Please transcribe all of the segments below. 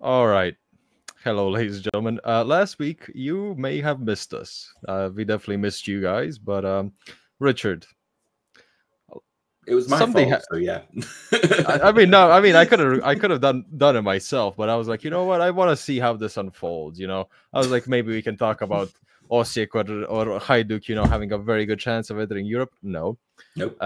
All right. Hello, ladies and gentlemen. Last week, you may have missed us. We definitely missed you guys, but Richard, It was my something. fault, so yeah. I mean, no, I mean, I could have done it myself, but I was like, you know what? I want to see how this unfolds. I was like, maybe we can talk about Osijek or Hajduk, having a very good chance of entering Europe. No. Nope.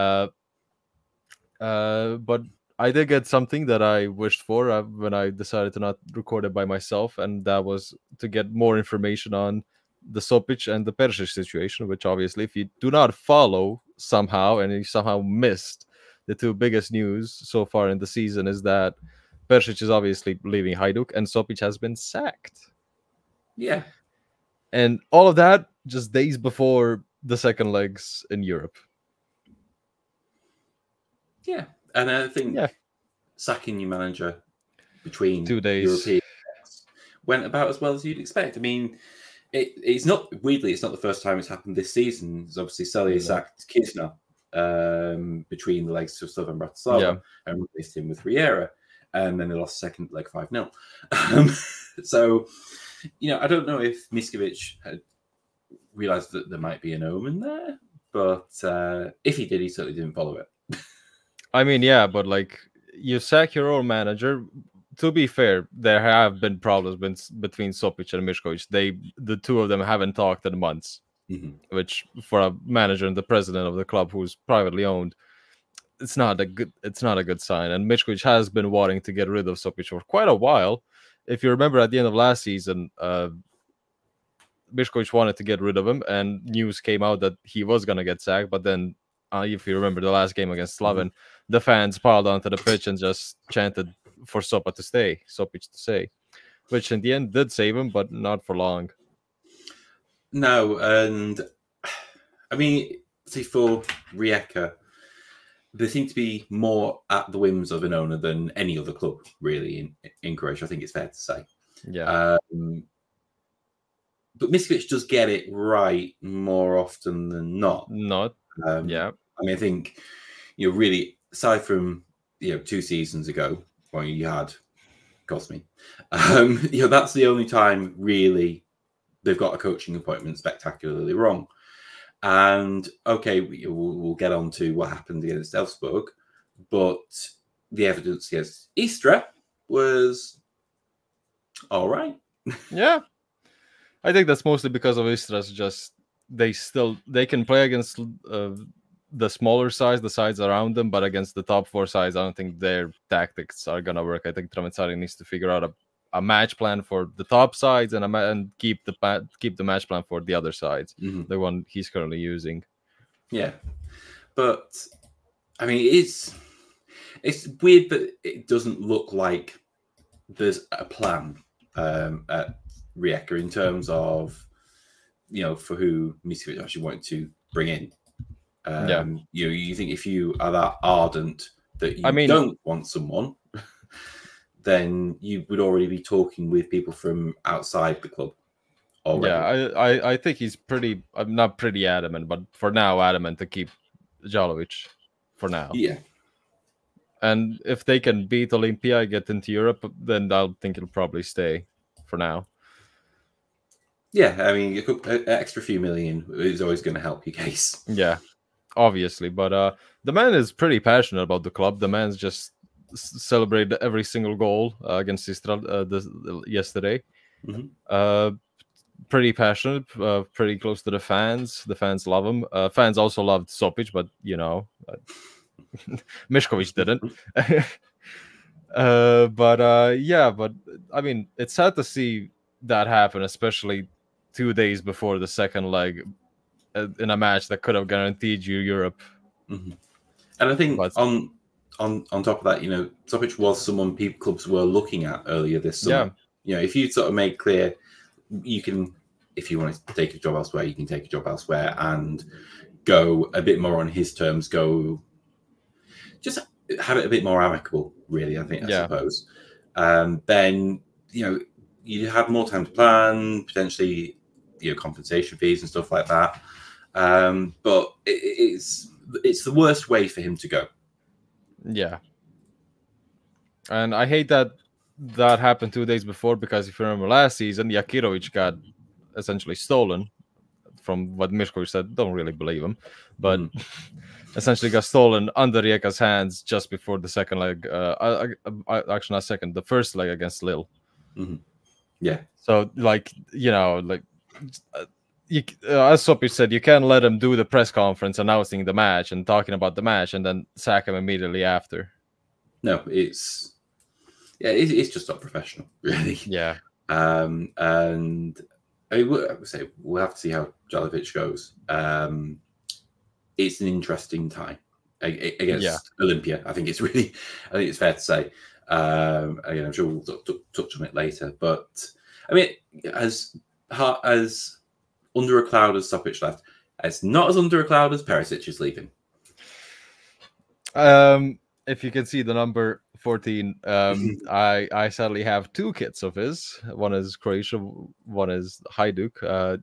But I did get something that I wished for when I decided to not record it by myself, and that was to get more information on the Sopić and the Perišić situation, which obviously, if you do not follow somehow and you somehow missed the two biggest news so far in the season, is that Perišić is obviously leaving Hajduk and Sopić has been sacked. Yeah. And all of that just days before the second legs in Europe. Yeah. And I think sacking your manager between 2 days European went about as well as you'd expect. I mean, it's not, weirdly, it's not the first time it's happened this season. It's obviously Celje sacked Kisner between the legs of Southern Bratislava and replaced him with Riera. And then they lost second leg 5-0. So, I don't know if Miskovic had realised that there might be an omen there, but if he did, he certainly didn't follow it. I mean, yeah, but like you sack your own manager. To be fair, there have been problems between Sopić and Mišković. The two of them haven't talked in months, which for a manager and the president of the club who's privately owned, it's not a good sign. And Mišković has been wanting to get rid of Sopić for quite a while. If you remember, at the end of last season, Mišković wanted to get rid of him, and news came out that he was gonna get sacked. But then, if you remember the last game against Slaven, the fans piled onto the pitch and just chanted for Sopić to stay, which in the end did save him, but not for long. No, and I mean, see, for Rijeka, they seem to be more at the whims of an owner than any other club, really, in Croatia. I think it's fair to say. Yeah. But Miskovic does get it right more often than not. Yeah. I mean, I think, really, aside from, 2 seasons ago, when you had Cosme, that's the only time, really, they've got a coaching appointment spectacularly wrong. And, okay, we'll get on to what happened against Elfsborg, but the evidence against Istra was all right. Yeah. I think that's mostly because of Istra's just they can play against the smaller sides, the sides around them, but against the top 4 sides, I don't think their tactics are gonna work. I think Tramezzari needs to figure out a match plan for the top sides and keep the match plan for the other sides, the one he's currently using. Yeah, but I mean, it's weird that it doesn't look like there's a plan at Rijeka in terms of for who Miskovic actually wanted to bring in. You think if you are that ardent that you don't want someone, then you would already be talking with people from outside the club already. Yeah, I think he's I'm not pretty adamant, but for now adamant to keep Jalovic for now. Yeah. And if they can beat Olimpia, get into Europe, then I'll think it'll probably stay for now. Yeah, I mean, an extra few million is always going to help your case. Yeah, obviously. But the man is pretty passionate about the club. The man's just celebrated every single goal against Istra yesterday. Pretty passionate, pretty close to the fans. The fans love him. Fans also loved Sopić, but, Mišković didn't. But I mean, it's sad to see that happen, especially 2 days before the second leg in a match that could have guaranteed you Europe. And I think on top of that, Sopić was someone clubs were looking at earlier this summer. Yeah. If you sort of make clear you can, if you want to take a job elsewhere, you can take a job elsewhere and go a bit more on his terms, just have it a bit more amicable, really, I suppose. Then, you have more time to plan, potentially, compensation fees and stuff like that. But it's the worst way for him to go. Yeah. And I hate that that happened 2 days before, because if you remember last season, Jakirovic got essentially stolen. From what Mišković said, don't really believe him, but essentially got stolen under Rijeka's hands just before the second leg. Actually, not second, the first leg against Lille. Yeah. So, like, you know, like, as Sopić said, you can't let him do the press conference announcing the match and talking about the match and then sack him immediately after. No, it's just not professional, really. Yeah. And I mean, we'll have to see how Jalovic goes. It's an interesting time against Olympia. I think it's fair to say. Again, I'm sure we'll touch on it later. But I mean, as under a cloud as Sopić left, it's not as under a cloud as Perišić is leaving. If you can see the number 14, I sadly have 2 kits of his. One is Croatia, one is Hajduk.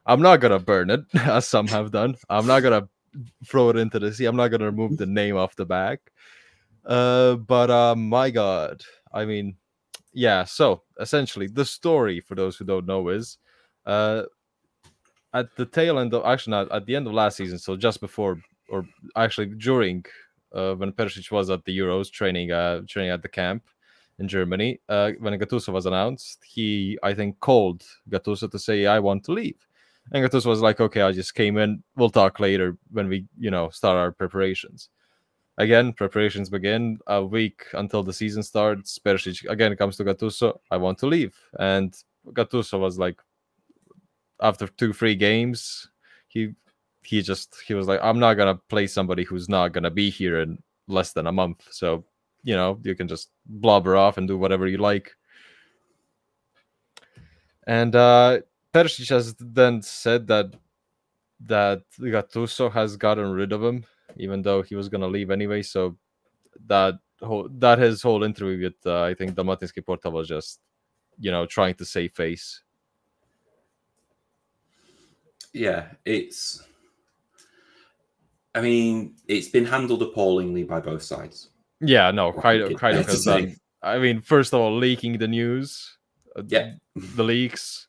I'm not gonna burn it, as some have done. I'm not gonna throw it into the sea. I'm not gonna remove the name off the back. But my God, I mean, yeah. So essentially, the story, for those who don't know, is at the tail end of, actually not at the end of last season, so just before, or actually during. When Perišić was at the Euros training at the camp in Germany, when Gattuso was announced, he, I think, called Gattuso to say, I want to leave. And Gattuso was like, okay, I just came in. We'll talk later when we, start our preparations. Again, preparations begin. A week until the season starts. Perišić again comes to Gattuso, I want to leave. And Gattuso was like, after 2-3 games, he was like, I'm not gonna play somebody who's not gonna be here in less than a month. So, you can just blubber off and do whatever you like. And Perišić has then said that Gattuso has gotten rid of him, even though he was gonna leave anyway. So that his whole interview with I think the Dalmatinski Portal was just, trying to save face. Yeah, I mean, it's been handled appallingly by both sides. Yeah, no, Hajduk has done. I mean, first of all, leaking the news, the leaks.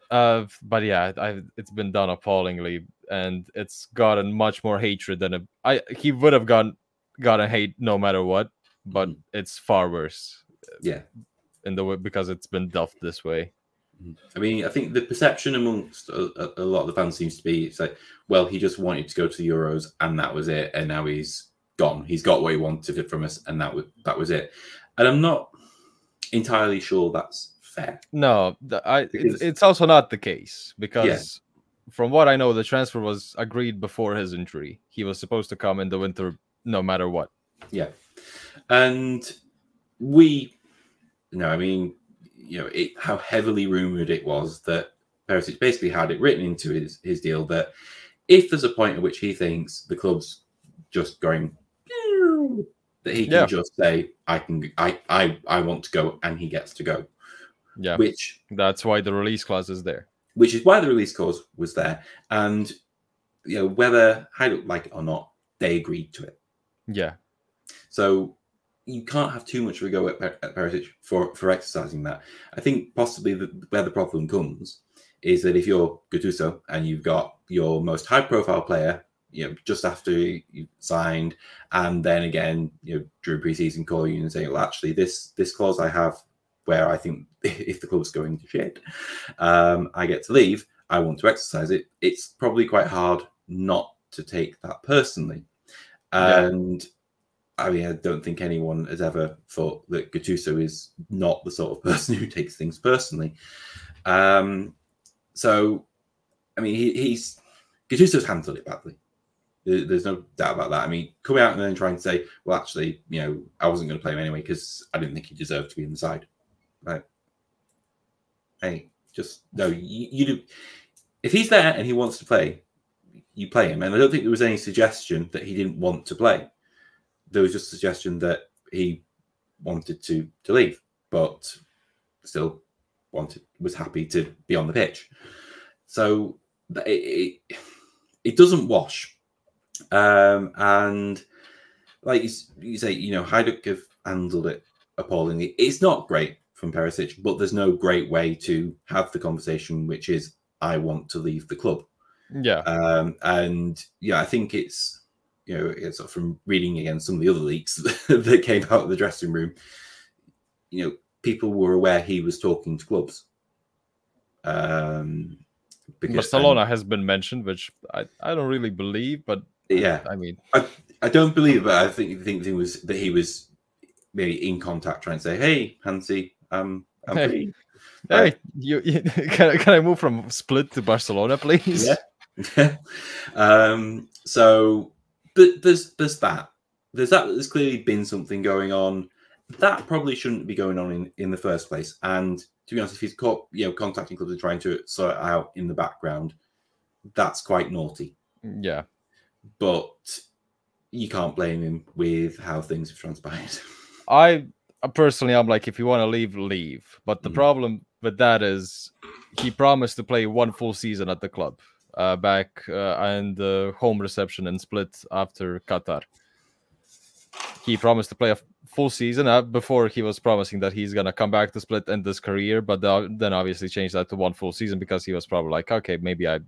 But yeah, it's been done appallingly, and it's gotten much more hatred than he would have gotten hate no matter what, but it's far worse. Yeah, because it's been dealt this way. I mean, I think the perception amongst a lot of the fans seems to be, it's like, well, he just wanted to go to the Euros and that was it, and now he's gone. He's got what he wanted from us, and that was it. And I'm not entirely sure that's fair. No, it's also not the case, because from what I know, the transfer was agreed before his injury. He was supposed to come in the winter no matter what. Yeah, and I mean, how heavily rumored it was that Perišić basically had it written into his deal that if there's a point at which he thinks the club's just going, that he can just say, I want to go, and he gets to go. Yeah, that's why the release clause is there. Which is why the release clause was there, and whether Hajduk like it or not, they agreed to it. Yeah. So you can't have too much of a go at Perišić for exercising that. I think possibly where the problem comes is that if you're Gattuso and you've got your most high-profile player, just after you signed, and then again, during pre-season call you and say, well, actually, this clause I have where I think if the club's going to shit, I get to leave, I want to exercise it. It's probably quite hard not to take that personally. And I mean, I don't think anyone has ever thought that Gattuso is not the sort of person who takes things personally. So, I mean, Gattuso's handled it badly. There's no doubt about that. I mean, coming out and then trying to say, well, actually, I wasn't going to play him anyway because I didn't think he deserved to be in the side. Right? Hey, just no. You do. If he's there and he wants to play, you play him. And I don't think there was any suggestion that he didn't want to play. There was just a suggestion that he wanted to leave, but still was happy to be on the pitch. So it doesn't wash. And like you say, Hajduk have handled it appallingly. It's not great from Perišić, but there's no great way to have the conversation, which is, I want to leave the club. Yeah. And I think it's, it's from reading again some of the other leaks that came out of the dressing room, people were aware he was talking to clubs. Barcelona has been mentioned, which I don't really believe, but yeah, I mean, I don't believe it, but I think he was maybe in contact trying to say, hey, Hansi, I'm free. Hey, can I move from Split to Barcelona, please? Yeah. So, but there's that. There's clearly been something going on that probably shouldn't be going on in the first place. And to be honest, if he's contacting clubs and trying to sort it out in the background, that's quite naughty. Yeah, but you can't blame him with how things have transpired. I personally, I'm like, if you want to leave, leave. But the problem with that is he promised to play one full season at the club back and the home reception and Split after Qatar. He promised to play a full season before he was promising that he's going to come back to Split end his career, but then obviously changed that to one full season because he was probably like, okay, maybe I,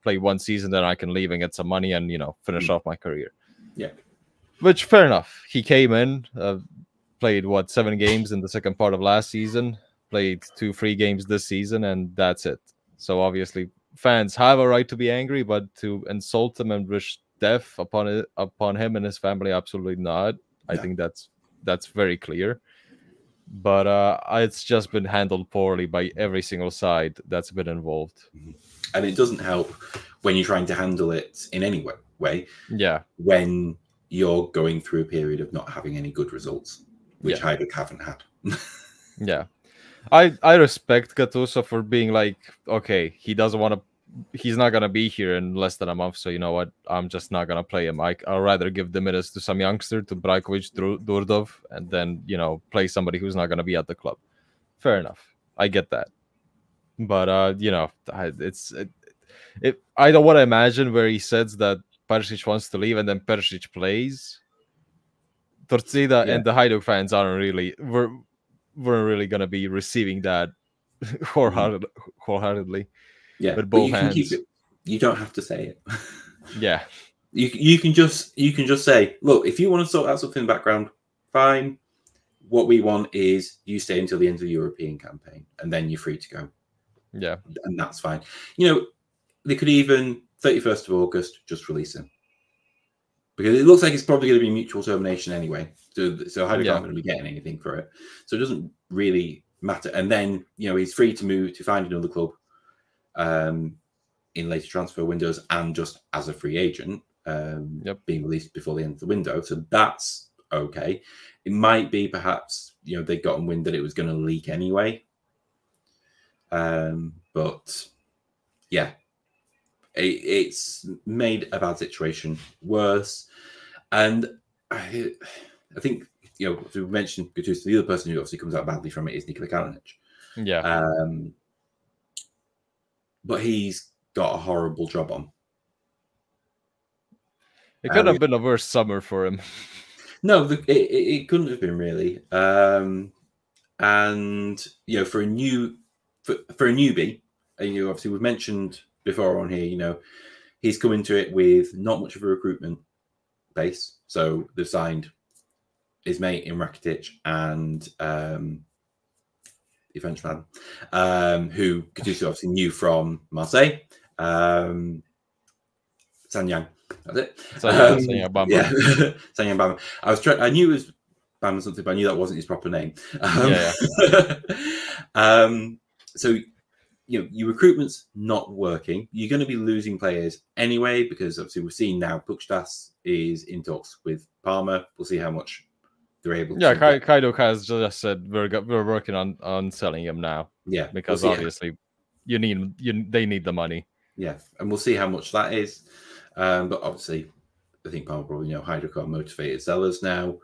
play one season, then I can leave and get some money and, finish off my career. Yeah. Which, fair enough. He came in, played, 7 games in the second part of last season, played 2 free games this season, and that's it. So obviously fans have a right to be angry, but to insult him and wish death upon him and his family, absolutely not. I think that's very clear. But it's just been handled poorly by every single side that's been involved. And it doesn't help when you're trying to handle it in any way. Yeah. When you're going through a period of not having any good results, which Hajduk haven't had. Yeah. I respect Gattuso for being like, okay, he's not gonna be here in less than a month, so you know what, I'm just not gonna play him. I'd rather give the minutes to some youngster, to Brajkovic, Durdov, and then play somebody who's not gonna be at the club. Fair enough, I get that. But I don't want to imagine where he says that Perišić wants to leave and then Perišić plays. Torcida and the Hajduk fans weren't really gonna be receiving that wholeheartedly. Yeah, with both you hands. Can keep it. You don't have to say it. Yeah, you can just say, look, if you want to sort out something in the background, fine. What we want is you stay until the end of the European campaign, and then you're free to go. Yeah, and that's fine. They could even 31st of August just release him, because it looks like it's probably going to be mutual termination anyway. So Hajduk aren't going to be getting anything for it, so it doesn't really matter. And then he's free to move to find another club in later transfer windows and just as a free agent being released before the end of the window. So that's okay. It might be perhaps they got on wind that it was going to leak anyway. But yeah, it's made a bad situation worse. And I think we mentioned Gattuso, the other person who obviously comes out badly from it is Nikola Kalinic. Yeah. But he's got a horrible job on. It could have been a worse summer for him. No, it couldn't have been really. And for a newbie, obviously we've mentioned before on here, he's come into it with not much of a recruitment base. So they've signed his mate in Rakitic and the Frenchman, who Gattuso obviously knew from Marseille. Sanyang. That's it. Sanyang Bamba. Yeah, Sanyang Bamba. I knew it was Bamba something, but I knew that wasn't his proper name. So your recruitment's not working. You're going to be losing players anyway, because obviously we're seeing now Puigdemont is in talks with Parma. We'll see how much they're able to. Yeah, Hajduk has just said we're working on selling him now. Yeah, because obviously they need the money. Yeah, and we'll see how much that is. But obviously, I think Parma probably Hajduk are motivated sellers now.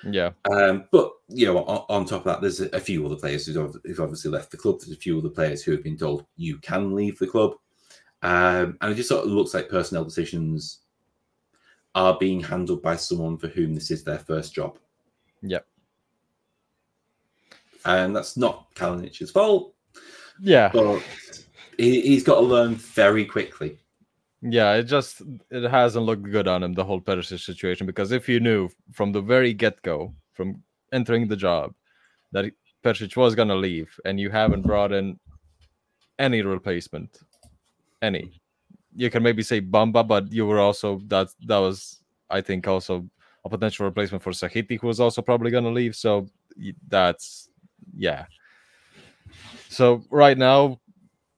Yeah. But on top of that, there's a few other players who've obviously left the club. There's a few other players who have been told you can leave the club, and it just sort of looks like personnel decisions are being handled by someone for whom this is their first job. Yep. and that's not Kalinic's fault. Yeah, but he's got to learn very quickly. Yeah, it hasn't looked good on him, the whole Perišić situation, because if you knew from the very get-go, from entering the job, that Perišić was going to leave, and you haven't brought in any replacement, you can maybe say Bamba, but you were also, that was, I think, also a potential replacement for Sahiti, who was also probably going to leave, so that's, yeah. So right now,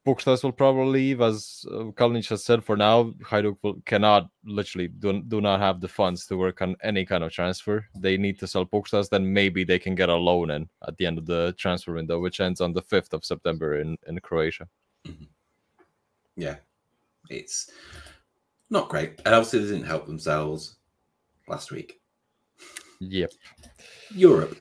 Pukstas will probably leave, as Kalinic has said. For now, Hajduk cannot literally do not have the funds to work on any kind of transfer. They need to sell Pukstas, then maybe they can get a loan in at the end of the transfer window, which ends on the 5th of September in Croatia. Mm-hmm. Yeah, it's not great. And obviously they didn't help themselves last week. Yep. Europe.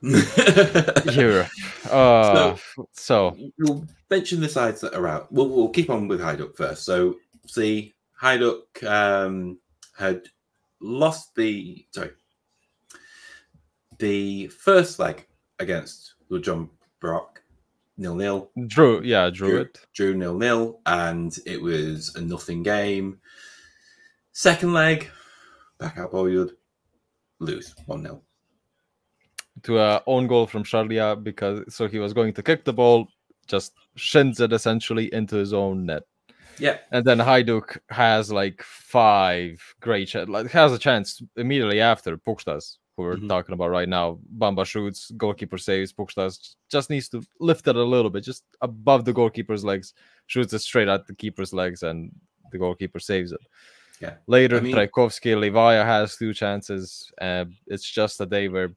So we'll mention the sides that are out. We'll keep on with Hajduk first. So see, Hajduk had lost the first leg against Lujon Barak 0-0. Drew it. Drew 0-0, and it was a nothing game. Second leg, back out Boyud, lose 1-0. To an own goal from Charlia, because he was going to kick the ball, just shins it essentially into his own net. Yeah. And then Hajduk has like 5 great shots. Has a chance immediately after Pukstas, who we're talking about right now. Bamba shoots, goalkeeper saves, Pukstas just needs to lift it a little bit, just above the goalkeeper's legs, shoots it straight at the keeper's legs, and the goalkeeper saves it. Yeah. Later, Trajkovski, Livaya has 2 chances. It's just a day where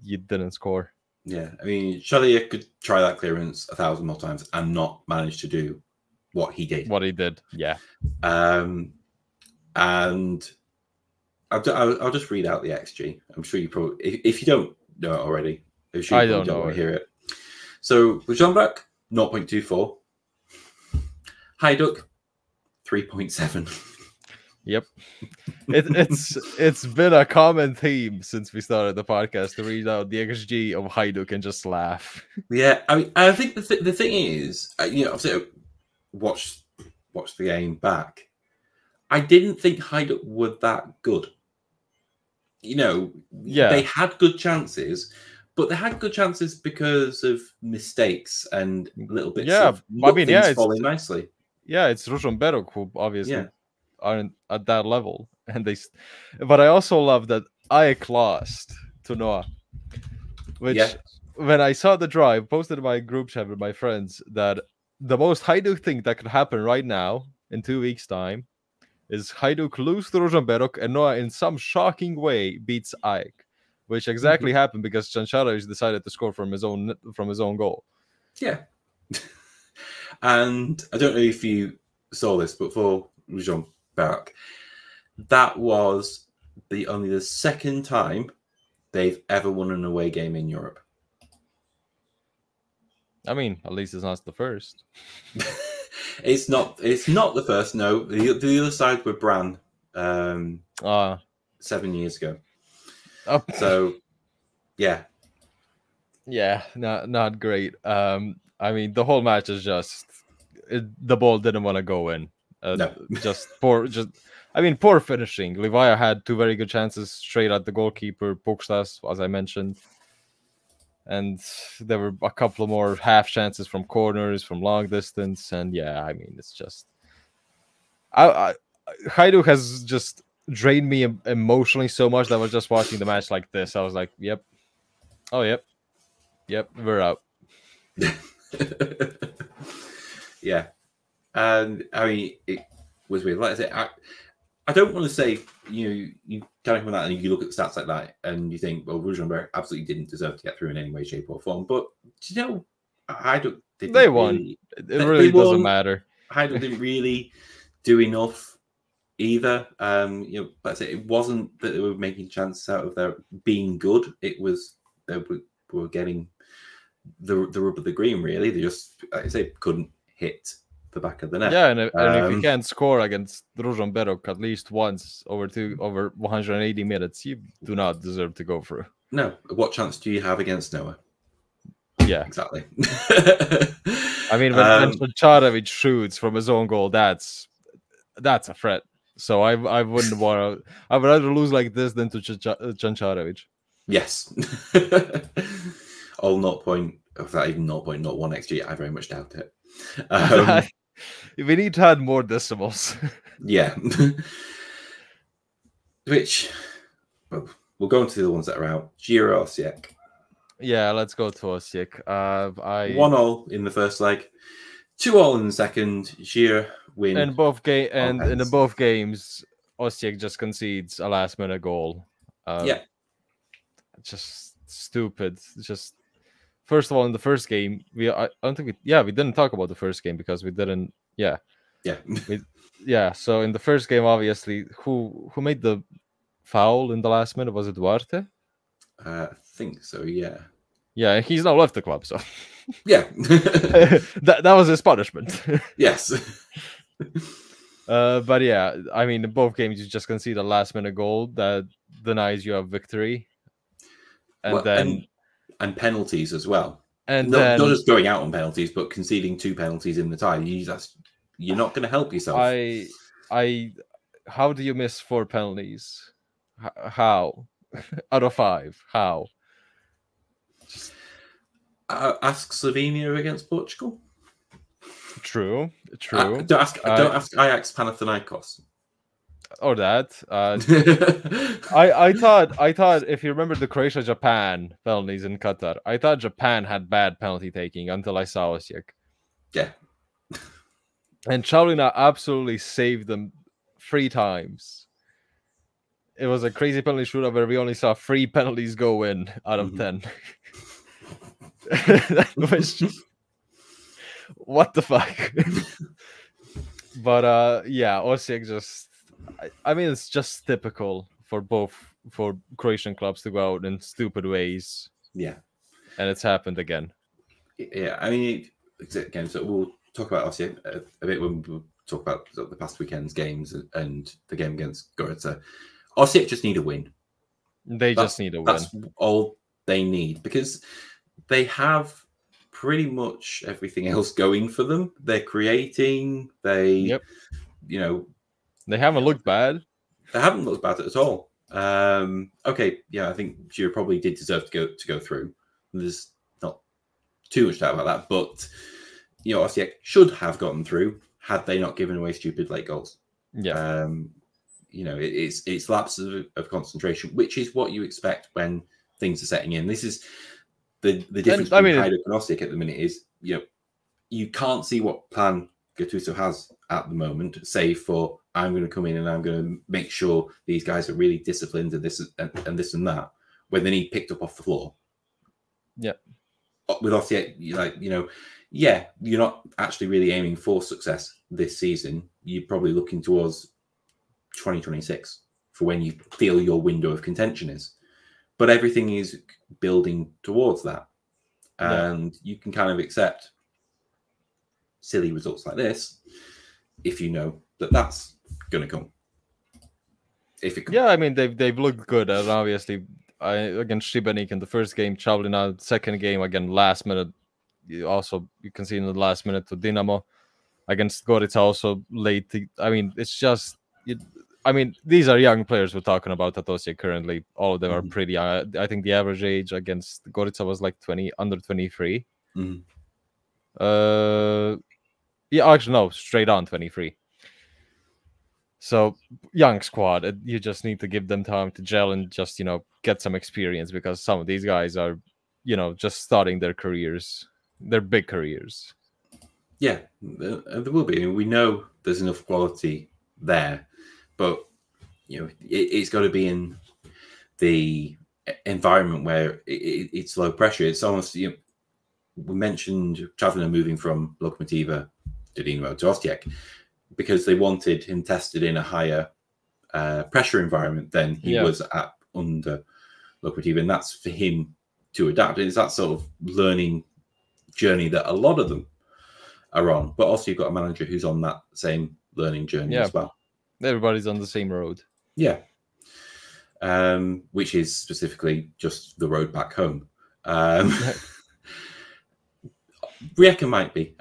you didn't score. Yeah, I mean, Charlia could try that clearance 1,000 more times and not manage to do what he did. Yeah. And I'll just read out the XG. I'm sure you probably, if you don't know it already, I'm sure you don't want to hear it. So with Jean-Baptiste, 0.24. Hajduk, 3.7. Yep. It's been a common theme since we started the podcast to read out the XG of Hajduk and just laugh. Yeah, I mean, I think the thing is, obviously, I watched the game back. I didn't think Hajduk were that good. They had good chances, but they had good chances because of mistakes and little bits of things falling nicely. Yeah, it's Ružomberok Berok, who obviously aren't at that level, but I also love that Ajax lost to Noah, which when I saw the draw, I posted in my group chat with my friends that the most Hajduk thing that could happen right now in 2 weeks' time is Hajduk lose to Ružomberok Berok and Noah in some shocking way beats Ajax, which exactly happened because Chancharovich decided to score from his own goal. Yeah. And I don't know if you saw this, but for Ružomberok Berok, that was only the second time they've ever won an away game in Europe. I mean, at least it's not the first. It's not the first. No, the other side were Brann 7 years ago. Oh. So, yeah, not great. I mean, the whole match is just the ball didn't want to go in. No. Poor finishing. Livaya had 2 very good chances straight at the goalkeeper, Pukstas, as I mentioned. And there were a couple more half chances from corners, from long distance. And it's just... Hajduk has just drained me emotionally so much that I was just watching the match like this. I was like, yep. Oh, yep. Yep, we're out. Yeah. And I mean, it was weird. Like I say, I don't want to say, you kind of come that and you look at stats like that and you think, well, Ružomberok absolutely didn't deserve to get through in any way, shape, or form. But Hajduk didn't. They won. It really doesn't matter. Hajduk didn't really do enough either. Like I say, it wasn't that they were making chances out of their being good. It was they were getting the rub of the green. Really, they just, like I say, couldn't hit the back of the net. Yeah, and if you can't score against Ružomberok Berok at least once over 180 minutes, you do not deserve to go through. No. What chance do you have against Noah? Yeah, exactly. I mean, when Cančarević shoots from his own goal, that's a threat. So I wouldn't want to. I would rather lose like this than to Cančarević. Yes. All 0.01 XG. I very much doubt it. We need to add more decimals. Yeah. Which, well, we'll go into the ones that are out. Zire, Osijek. Yeah, let's go to Osijek. 1-0 in the first leg, 2-0 in the second. Zire win. In both in both games, Osijek just concedes a last-minute goal. Yeah. Just stupid. Just first of all, in the first game, I don't think we didn't talk about the first game because we didn't. Yeah. So in the first game, obviously, who made the foul in the last minute? Was it Duarte? I think so. Yeah. Yeah, he's now left the club, so yeah, that was his punishment. Yes. But yeah, I mean, in both games, you just concede a last-minute goal that denies you a victory, and penalties as well. And not just going out on penalties, but conceding 2 penalties in the tie. You're not going to help yourself. How do you miss 4 penalties? How? Out of 5? How? Ask Slovenia against Portugal. True. Don't ask Ajax Panathinaikos. Or that. I thought if you remember the Croatia-Japan penalties in Qatar, I thought Japan had bad penalty taking until I saw Osijek. Yeah. And Chaulina absolutely saved them 3 times. It was a crazy penalty shootout where we only saw 3 penalties go in out of 10. What the fuck? But yeah, Osijek just, I mean, it's just typical for Croatian clubs to go out in stupid ways. Yeah. And it's happened again. Yeah, I mean, again, so we'll talk about Osijek a bit when we talk about the past weekend's games and the game against Gorica. Osijek just need a win. Just need a win. That's all they need, because they have pretty much everything else going for them. They're creating. They haven't looked bad. They haven't looked bad at all. Okay, yeah, I think Zire probably did deserve to go through. There's not too much doubt about that, but Osijek should have gotten through had they not given away stupid late goals. Yeah. It's lapses of concentration, which is what you expect when things are setting in. This is the difference between Hajduk and Osijek at the minute is, you can't see what plan Gattuso has at the moment, save for I'm going to come in and I'm going to make sure these guys are really disciplined and this and that, when they need picked up off the floor. Yeah. With Osijek, you're not actually really aiming for success this season. You're probably looking towards 2026 for when you feel your window of contention is. But everything is building towards that. And you can kind of accept silly results like this if you know that that's going to come. If it comes. Yeah, I mean, they've looked good. And obviously, against Šibenik in the first game, Chaulina, second game, again, last minute. You can see in the last minute to Dinamo. Against Gorica, also late. I mean, it's just... these are young players we're talking about at Osijek currently. All of them are pretty young. I think the average age against Gorica was like under 23. Actually, no, straight on 23. So, young squad. You just need to give them time to gel and just, get some experience, because some of these guys are, just starting their careers, their big careers. Yeah, there will be. We know there's enough quality there. But it's got to be in the environment where it's low pressure. It's almost we mentioned Čavlina moving from Lokomotiva to Dinamo to Osijek because they wanted him tested in a higher pressure environment than he was at under Lokomotiva, and that's for him to adapt. It's that sort of learning journey that a lot of them are on. But also, you've got a manager who's on that same learning journey as well. Everybody's on the same road. Yeah. Which is specifically just the road back home. Rijeka might be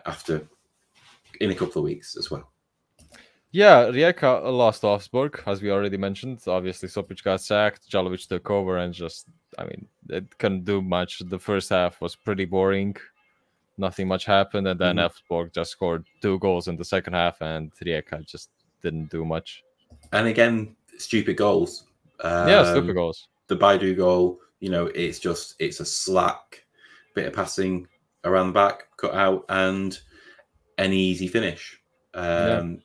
in a couple of weeks as well. Yeah, Rijeka lost to Osijek, as we already mentioned. Obviously, Sopić got sacked, Jalovic took over, and it couldn't do much. The first half was pretty boring. Nothing much happened, and then Osijek just scored 2 goals in the second half, and Rijeka just didn't do much. And again, stupid goals. Stupid goals. The Baidu goal, it's a slack bit of passing around the back, cut out, and an easy finish. For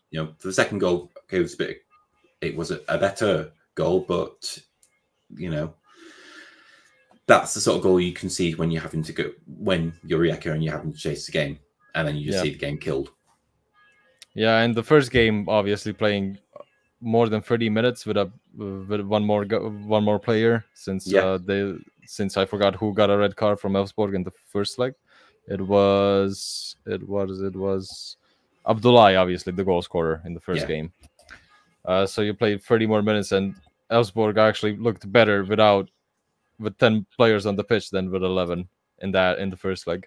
the second goal, it was a better goal, but that's the sort of goal you can see when you're Rijeka and you're having to chase the game, and then you just see the game killed. Yeah, and the first game, obviously playing more than 30 minutes with one more player, since I forgot who got a red card from Elfsborg in the first leg. It was Abdullahi, obviously the goal scorer in the first game. So you played 30 more minutes, and Elfsborg actually looked better with 10 players on the pitch than with 11 in the first leg.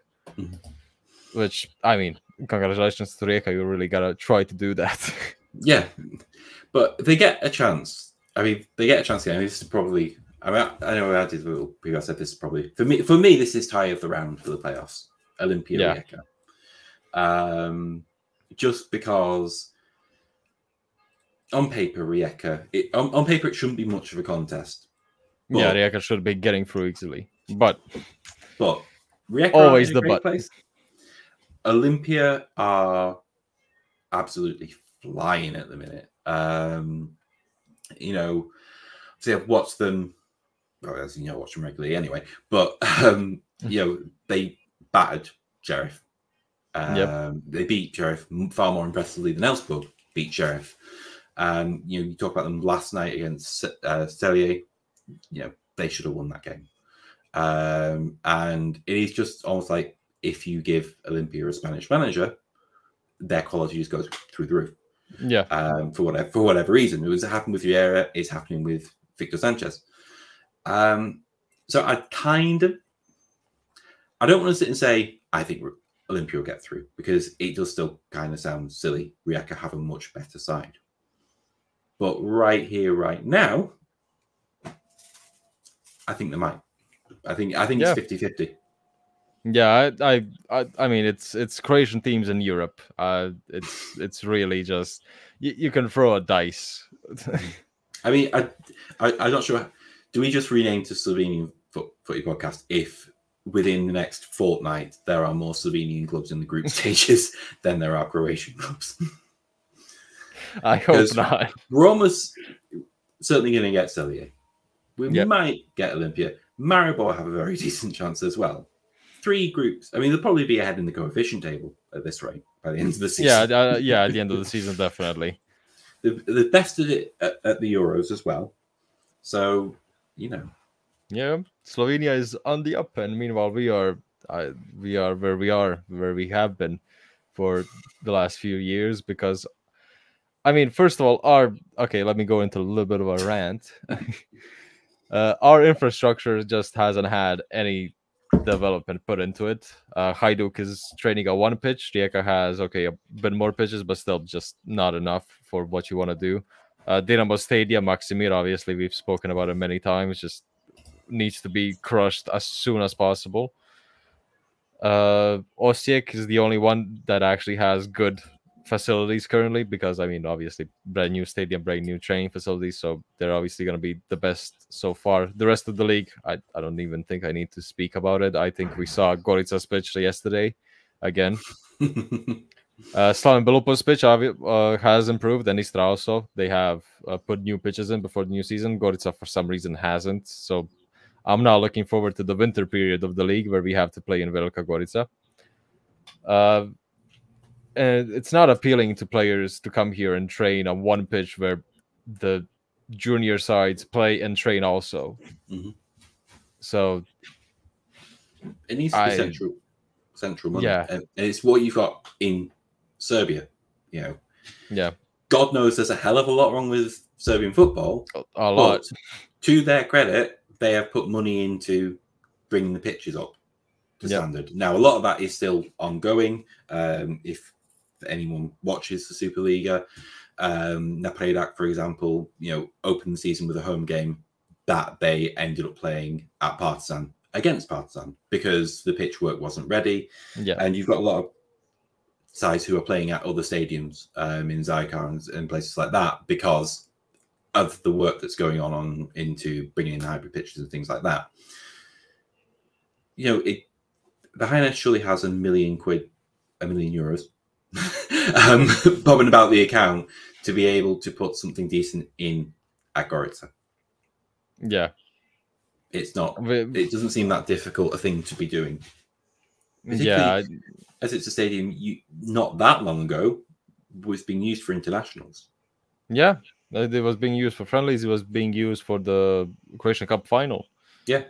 Which, congratulations to Rijeka. You really gotta try to do that. Yeah, but they get a chance. They get a chance. This is probably. I know I did. I said this is probably for me. This is tie of the round for the playoffs. Olympia Rijeka. Just because on paper, Rijeka, on paper it shouldn't be much of a contest. But, Rijeka should be getting through easily. But Rijeka always the but. Place. Olympia are absolutely flying at the minute. So I've watched them. Well, as you know, I watch them regularly anyway. But they battered Sheriff. They beat Sheriff far more impressively than Elfsborg beat Sheriff. You talk about them last night against Celje. They should have won that game. And it is just almost like if you give Olympia a Spanish manager, their quality just goes through the roof. Yeah. For whatever reason, it was happened with Zire. It's happening with Victor Sanchez. So I don't want to sit and say I think Olympia will get through, because it does still kind of sound silly. Rijeka have a much better side, but right here, right now, I think they might. I think it's 50-50. Yeah, I mean, it's Croatian teams in Europe. It's really just you can throw a dice. I'm not sure. Do we just rename to Slovenian Footy Podcast if within the next fortnight there are more Slovenian clubs in the group stages than there are Croatian clubs? I hope not. We're almost certainly going to get Celje. We might get Olympia. Maribor have a very decent chance as well. 3 groups. They'll probably be ahead in the coefficient table at this rate by the end of the season. At the end of the season, definitely. The best at it at the Euros as well. So, Yeah, Slovenia is on the up, and meanwhile we are where we have been for the last few years. Because, first of all, let me go into a little bit of a rant. Our infrastructure just hasn't had any development put into it. Hajduk is training on 1 pitch. Rijeka has a bit more pitches, but still just not enough for what you want to do. Dinamo Stadium, Maksimir, obviously we've spoken about it many times, just needs to be crushed as soon as possible. Osijek is the only one that actually has good facilities currently, because obviously brand new stadium, brand new training facilities, so they're obviously going to be the best so far. The rest of the league, I don't even think I need to speak about it. I think we saw Gorica's pitch yesterday again. Slaven Belupo's pitch has improved, and Istra also. They have put new pitches in before the new season. Gorica for some reason hasn't, so I'm now looking forward to the winter period of the league where we have to play in Velika Gorica. And it's not appealing to players to come here and train on 1 pitch where the junior sides play and train also. Mm-hmm. So it needs to be central money. Yeah, and it's what you've got in Serbia. Yeah. God knows there's a hell of a lot wrong with Serbian football. A lot. To their credit, they have put money into bringing the pitches up to standard. Now, a lot of that is still ongoing. If anyone watches the Superliga, Hajduk, for example, opened the season with a home game that they ended up playing at Partizan against Partizan because the pitch work wasn't ready. Yeah, and you've got a lot of sides who are playing at other stadiums in Zire and places like that because of the work that's going on into bringing in hybrid pitches and things like that. The Highness surely has €1 million, €1 million, bobbing about the account to be able to put something decent in at Gorica. Yeah. It's not. It doesn't seem that difficult a thing to be doing. Yeah, as it's a stadium not that long ago was being used for internationals. Yeah, it was being used for friendlies. It was being used for the Croatian Cup final. Yeah.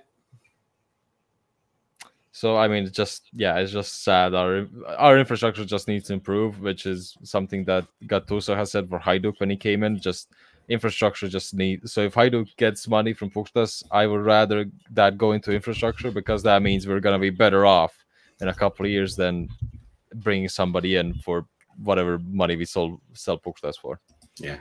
So I mean, it's just sad. Our infrastructure just needs to improve, which is something that Gattuso has said for Hajduk when he came in. Just infrastructure just needs. So if Hajduk gets money from Pushtas, I would rather that go into infrastructure because that means we're gonna be better off in a couple of years than bringing somebody in for whatever money we sell Pushtas for. Yeah.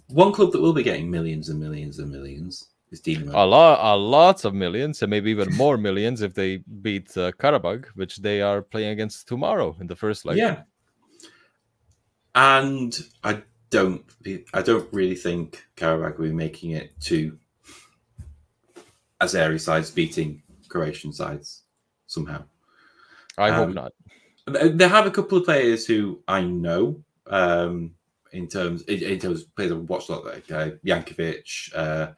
One club that will be getting millions and millions and millions is Dinamo. A lot of millions, and maybe even more millions if they beat Karabag, which they are playing against tomorrow in the first leg. Yeah. And I don't really think Karabag will be making it to Azeri sides beating Croatian sides somehow. I hope not. They have a couple of players who I know in terms of players I've watched a lot, like Jankovic,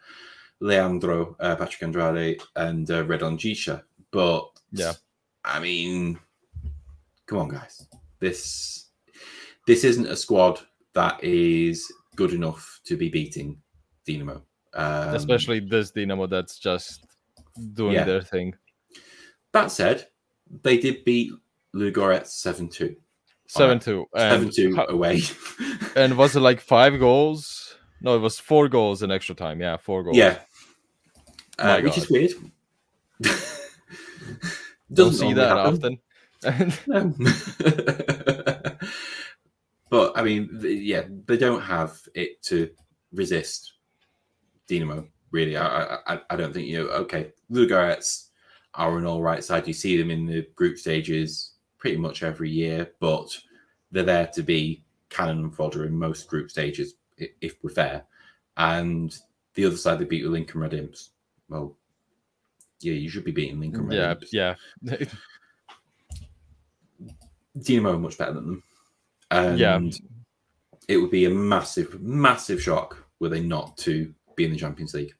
Leandro, Patrick Andrade, and Redon Gisha. But yeah, I mean, come on, guys. This isn't a squad that is good enough to be beating Dinamo. Especially this Dinamo that's just doing their thing. That said, they did beat Ludogorets 7-2. 7-2. 7-2 away. And was it like 5 goals? No, it was 4 goals in extra time. Yeah, 4 goals. Yeah. Which is weird. Don't see that often. No. But, I mean, they don't have it to resist Dinamo, really. I don't think, okay, Ludogorets are an all right side. You see them in the group stages pretty much every year, but they're there to be cannon and fodder in most group stages, if we're fair. And the other side, they beat Lincoln Red Imps. Well, yeah, you should be beating Lincoln Red Imps. Yeah. Dinamo are much better than them. And it would be a massive, massive shock were they not to be in the Champions League.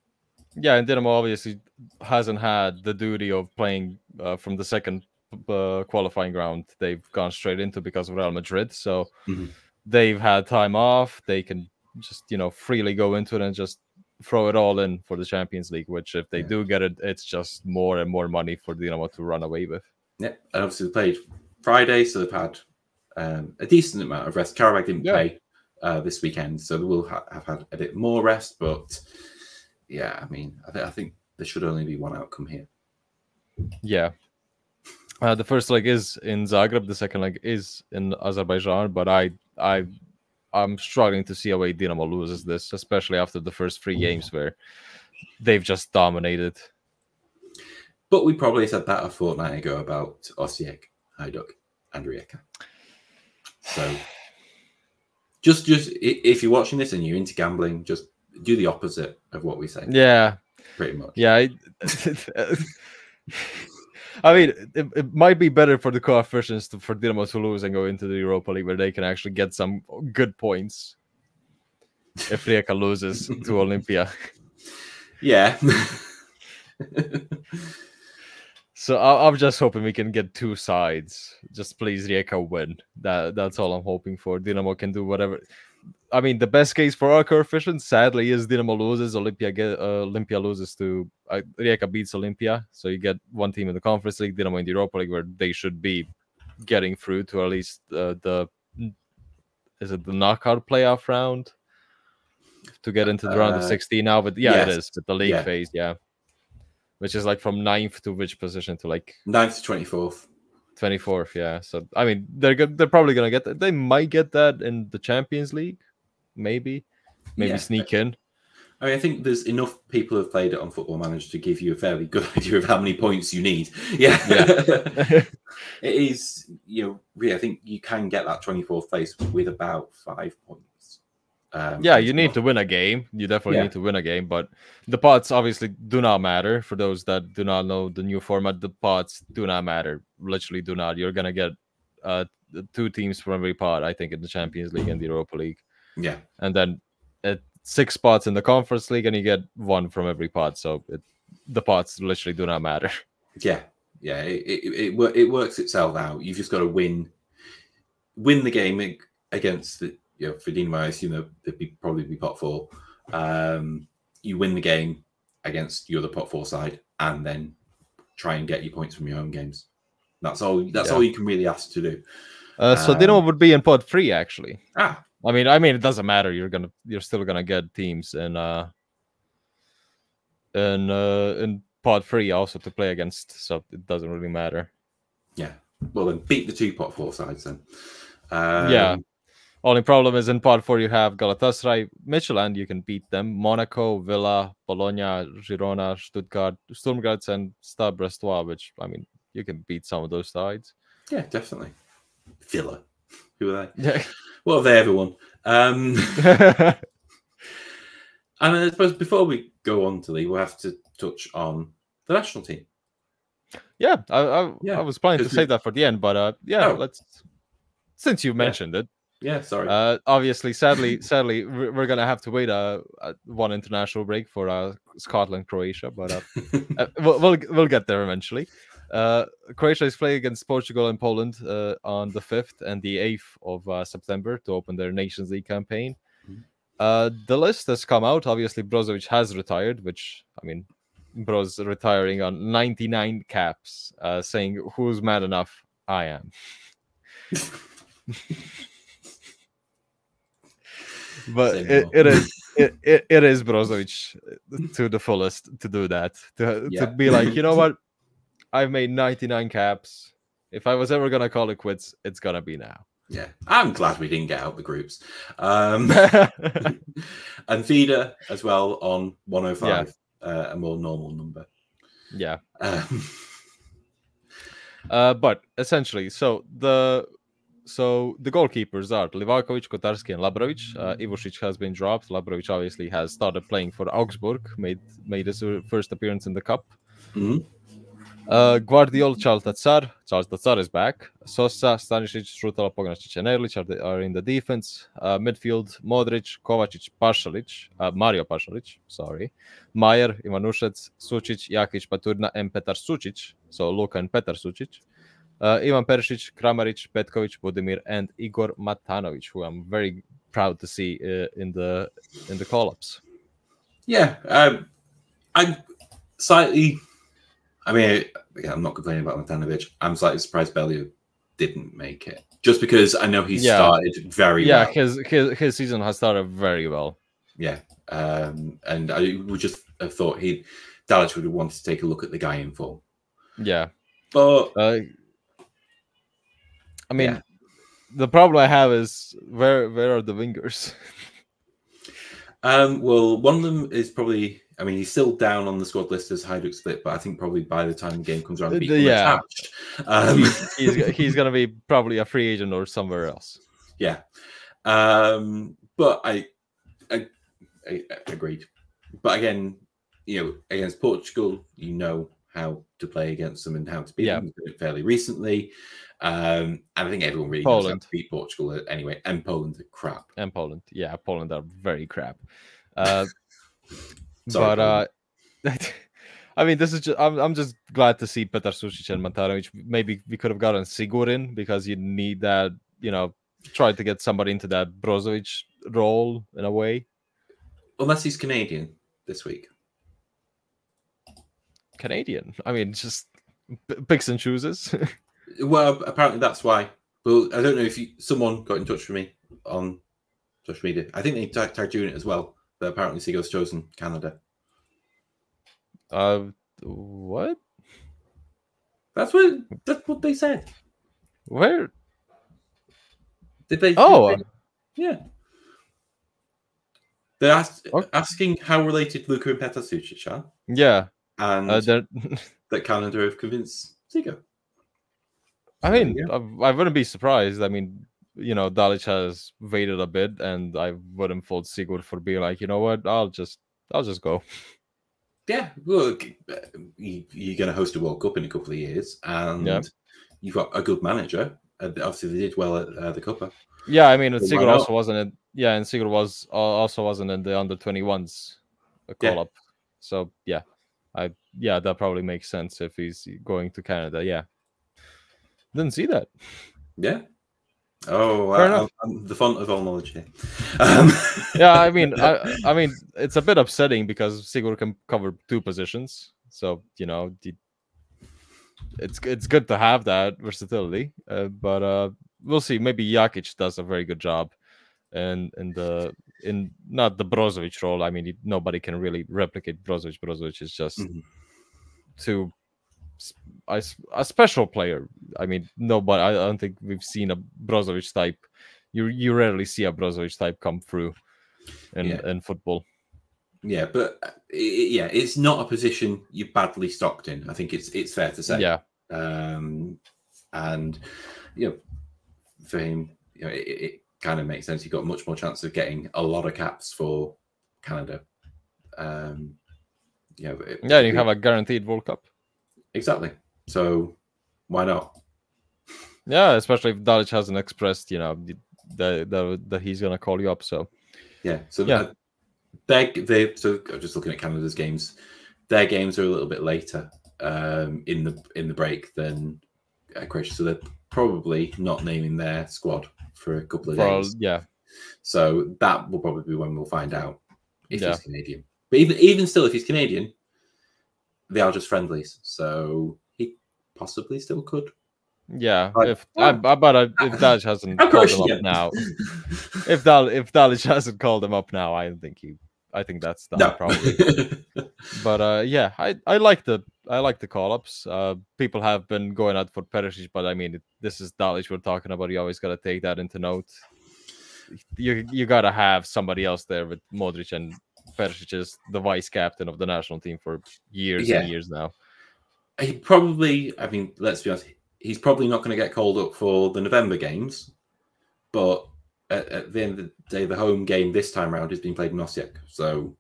Yeah, and Dinamo obviously hasn't had the duty of playing from the second qualifying round. They've gone straight into because of Real Madrid. So they've had time off. They can just, freely go into it and just throw it all in for the Champions League, which if they do get it, it's just more and more money for Dinamo to run away with. Yeah, and obviously they played Friday, so they've had a decent amount of rest. Karabag didn't play this weekend, so they will have had a bit more rest, but yeah, I mean, I think there should only be one outcome here. Yeah. The first leg is in Zagreb. The second leg is in Azerbaijan. But I'm struggling to see a way Dinamo loses this, especially after the first 3 games where they've just dominated. But we probably said that a fortnight ago about Osijek, Hajduk, and Rijeka. So just if you're watching this and you're into gambling, just do the opposite of what we say. Yeah, pretty much. Yeah, I mean, it might be better for the coefficients for Dinamo to lose and go into the Europa League where they can actually get some good points. If Rijeka loses to Olympia, yeah. So I'm just hoping we can get 2 sides. Just please, Rijeka win. That's all I'm hoping for. Dinamo can do whatever. I mean, the best case for our coefficient, sadly, is Dinamo loses, Olympia loses to Rijeka beats Olympia. So you get one team in the Conference League, Dinamo in the Europa League, where they should be getting through to at least the knockout playoff round to get into the round of 16 now. But yeah, yes, it is. But the league phase, yeah. which is like from 9th to which position to like 9th to 24th. 24th, yeah. So I mean, they're probably gonna get that. They might get that in the Champions League, maybe sneak in. I mean, I think there's enough people who have played it on Football Manager to give you a fairly good idea of how many points you need. Yeah. It is, really, I think you can get that 24th place with about 5 points. You need to win a game. You definitely need to win a game, but the pots obviously do not matter. For those that do not know the new format, the pots do not matter. Literally do not. You're going to get 2 teams from every pot, I think, in the Champions League and the Europa League. Yeah. And then 6 spots in the Conference League, and you get 1 from every pot. So the pots literally do not matter. Yeah. It works itself out. You've just got to win the game against the. For Dinamo, I assume they'd probably be pot 4. You win the game against your other pot 4 side, and then try and get your points from your home games. That's all. That's all you can really ask to do. So Dinamo would be in pot 3 actually. I mean, it doesn't matter. You're still gonna get teams in pot 3 also to play against, so it doesn't really matter. Yeah. Well, then beat the 2 pot 4 sides then. Only problem is in pot 4 you have Galatasaray, Midtjylland, you can beat them, Monaco, Villa, Bologna, Girona, Stuttgart, Sturm Graz, and Stade Brestois, which, I mean, you can beat some of those sides. Yeah, definitely. Villa. Who are they? Yeah. What have they ever won? And I suppose before we go on to Lee, we'll have to touch on the national team. Yeah, I was planning to save that for the end, but let's, since you mentioned it. Yeah, sorry. Obviously, sadly, we're gonna have to wait one international break for Scotland, Croatia, but we'll get there eventually. Croatia is playing against Portugal and Poland on the 5th and the 8th of September to open their Nations League campaign. The list has come out. Obviously, Brozovic has retired, which, I mean, Bro's retiring on 99 caps, saying, "Who's mad enough? I am." But it is Brozovic to the fullest to do that, to be like, you know what, I've made 99 caps. If I was ever gonna call it quits, it's gonna be now. Yeah, I'm glad we didn't get out the groups. And Vida as well on 105, a more normal number. Yeah. But essentially, so the goalkeepers are Livakovic, Kotarski, and Labrovic. Ivušić has been dropped. Labrovic obviously has started playing for Augsburg, made his first appearance in the cup. Guardiol, Charles Tatsar is back. Sosa, Stanisic, Šrutala, Pognašić, and Erlić are in the defense. Midfield, Modric, Kovacic, Mario Pašalić, Majer, Ivanušec, Sučić, Jakic, Paturna, and Petar Sučić. So Luka and Petar Sučić. Ivan Perišić, Kramaric, Petkovic, Budimir, and Igor Matanovic, who I'm very proud to see in the call-ups. Yeah, I'm slightly. I mean, I'm not complaining about Matanovic. I'm slightly surprised Bellew didn't make it, just because I know he started very well. Yeah, his season has started very well. Yeah, and I would just have thought Dalic would have wanted to take a look at the guy in form. Yeah, but. I mean, the problem I have is where are the wingers? Well, one of them is probably. I mean, he's still down on the squad list as Hajduk split, but I think probably by the time the game comes around, attached. He's going to be probably a free agent or somewhere else. Yeah, but I agreed. But again, against Portugal, you know how to play against them and how to beat them. We've done it fairly recently. And I think everyone really knows how to beat Portugal anyway. And Poland are crap. Poland are very crap. Sorry, but I mean, this is just I'm just glad to see Petar Sučić and Matanovic. Maybe we could have gotten Sigurin because you need that, try to get somebody into that Brozovic role in a way. Unless he's Canadian this week. Canadian? I mean, just picks and chooses. Well, apparently that's why. Well, I don't know if someone got in touch with me on social media. I think they tagged you in it as well. But apparently Seagull's chosen Canada. What? That's what they said. Where? Did they? Oh, yeah. They're asking how related Luka and Petasucic are. Yeah, and that Canada have convinced Zico. I mean, I wouldn't be surprised. I mean, Dalic has waited a bit, and I wouldn't fault Sigurd for being like, you know what, I'll just go. Yeah, look, you're going to host a World Cup in a couple of years, and you've got a good manager. Obviously, they did well at the Cup. Yeah, I mean, Sigurd also wasn't in. Yeah, and Sigurd also wasn't in the under-21s call-up. So yeah, that probably makes sense if he's going to Canada. Yeah, didn't see that. Yeah. Oh, I'm the font of all knowledge here. Yeah, I mean, I mean, it's a bit upsetting because Sigurd can cover 2 positions, so it's good to have that versatility. But we'll see. Maybe Jakic does a very good job, and in not the Brozovic role. I mean, nobody can really replicate Brozovic. Brozovic is just a special player. I mean, nobody. I don't think we've seen a Brozovic type. You rarely see a Brozovic type come through in football. Yeah, but it's not a position you're badly stocked in. I think it's fair to say. Yeah. And for him, it kind of makes sense. You've got much more chance of getting a lot of caps for Canada. You have a guaranteed World Cup. Exactly. So why not? Yeah, especially if Dalic hasn't expressed, that he's gonna call you up. So yeah. So so I'm just looking at Canada's games. Their games are a little bit later in the break than Croatia, so they're probably not naming their squad for a couple of days. Yeah. So that will probably be when we'll find out if he's Canadian. But even still, if he's Canadian, they are just friendlies, so he possibly still could. Yeah, if Dalic hasn't called him up now, if Dalic hasn't called him up now, I think that's done probably. But I like the call ups. People have been going out for Perišić, but I mean, this is Dalic we're talking about. You always got to take that into note. You got to have somebody else there with Modric, and Perišić is the vice captain of the national team for years and years now. He probably, I mean, let's be honest, he's probably not going to get called up for the November games, but at the end of the day, the home game this time around is being played in Osijek, so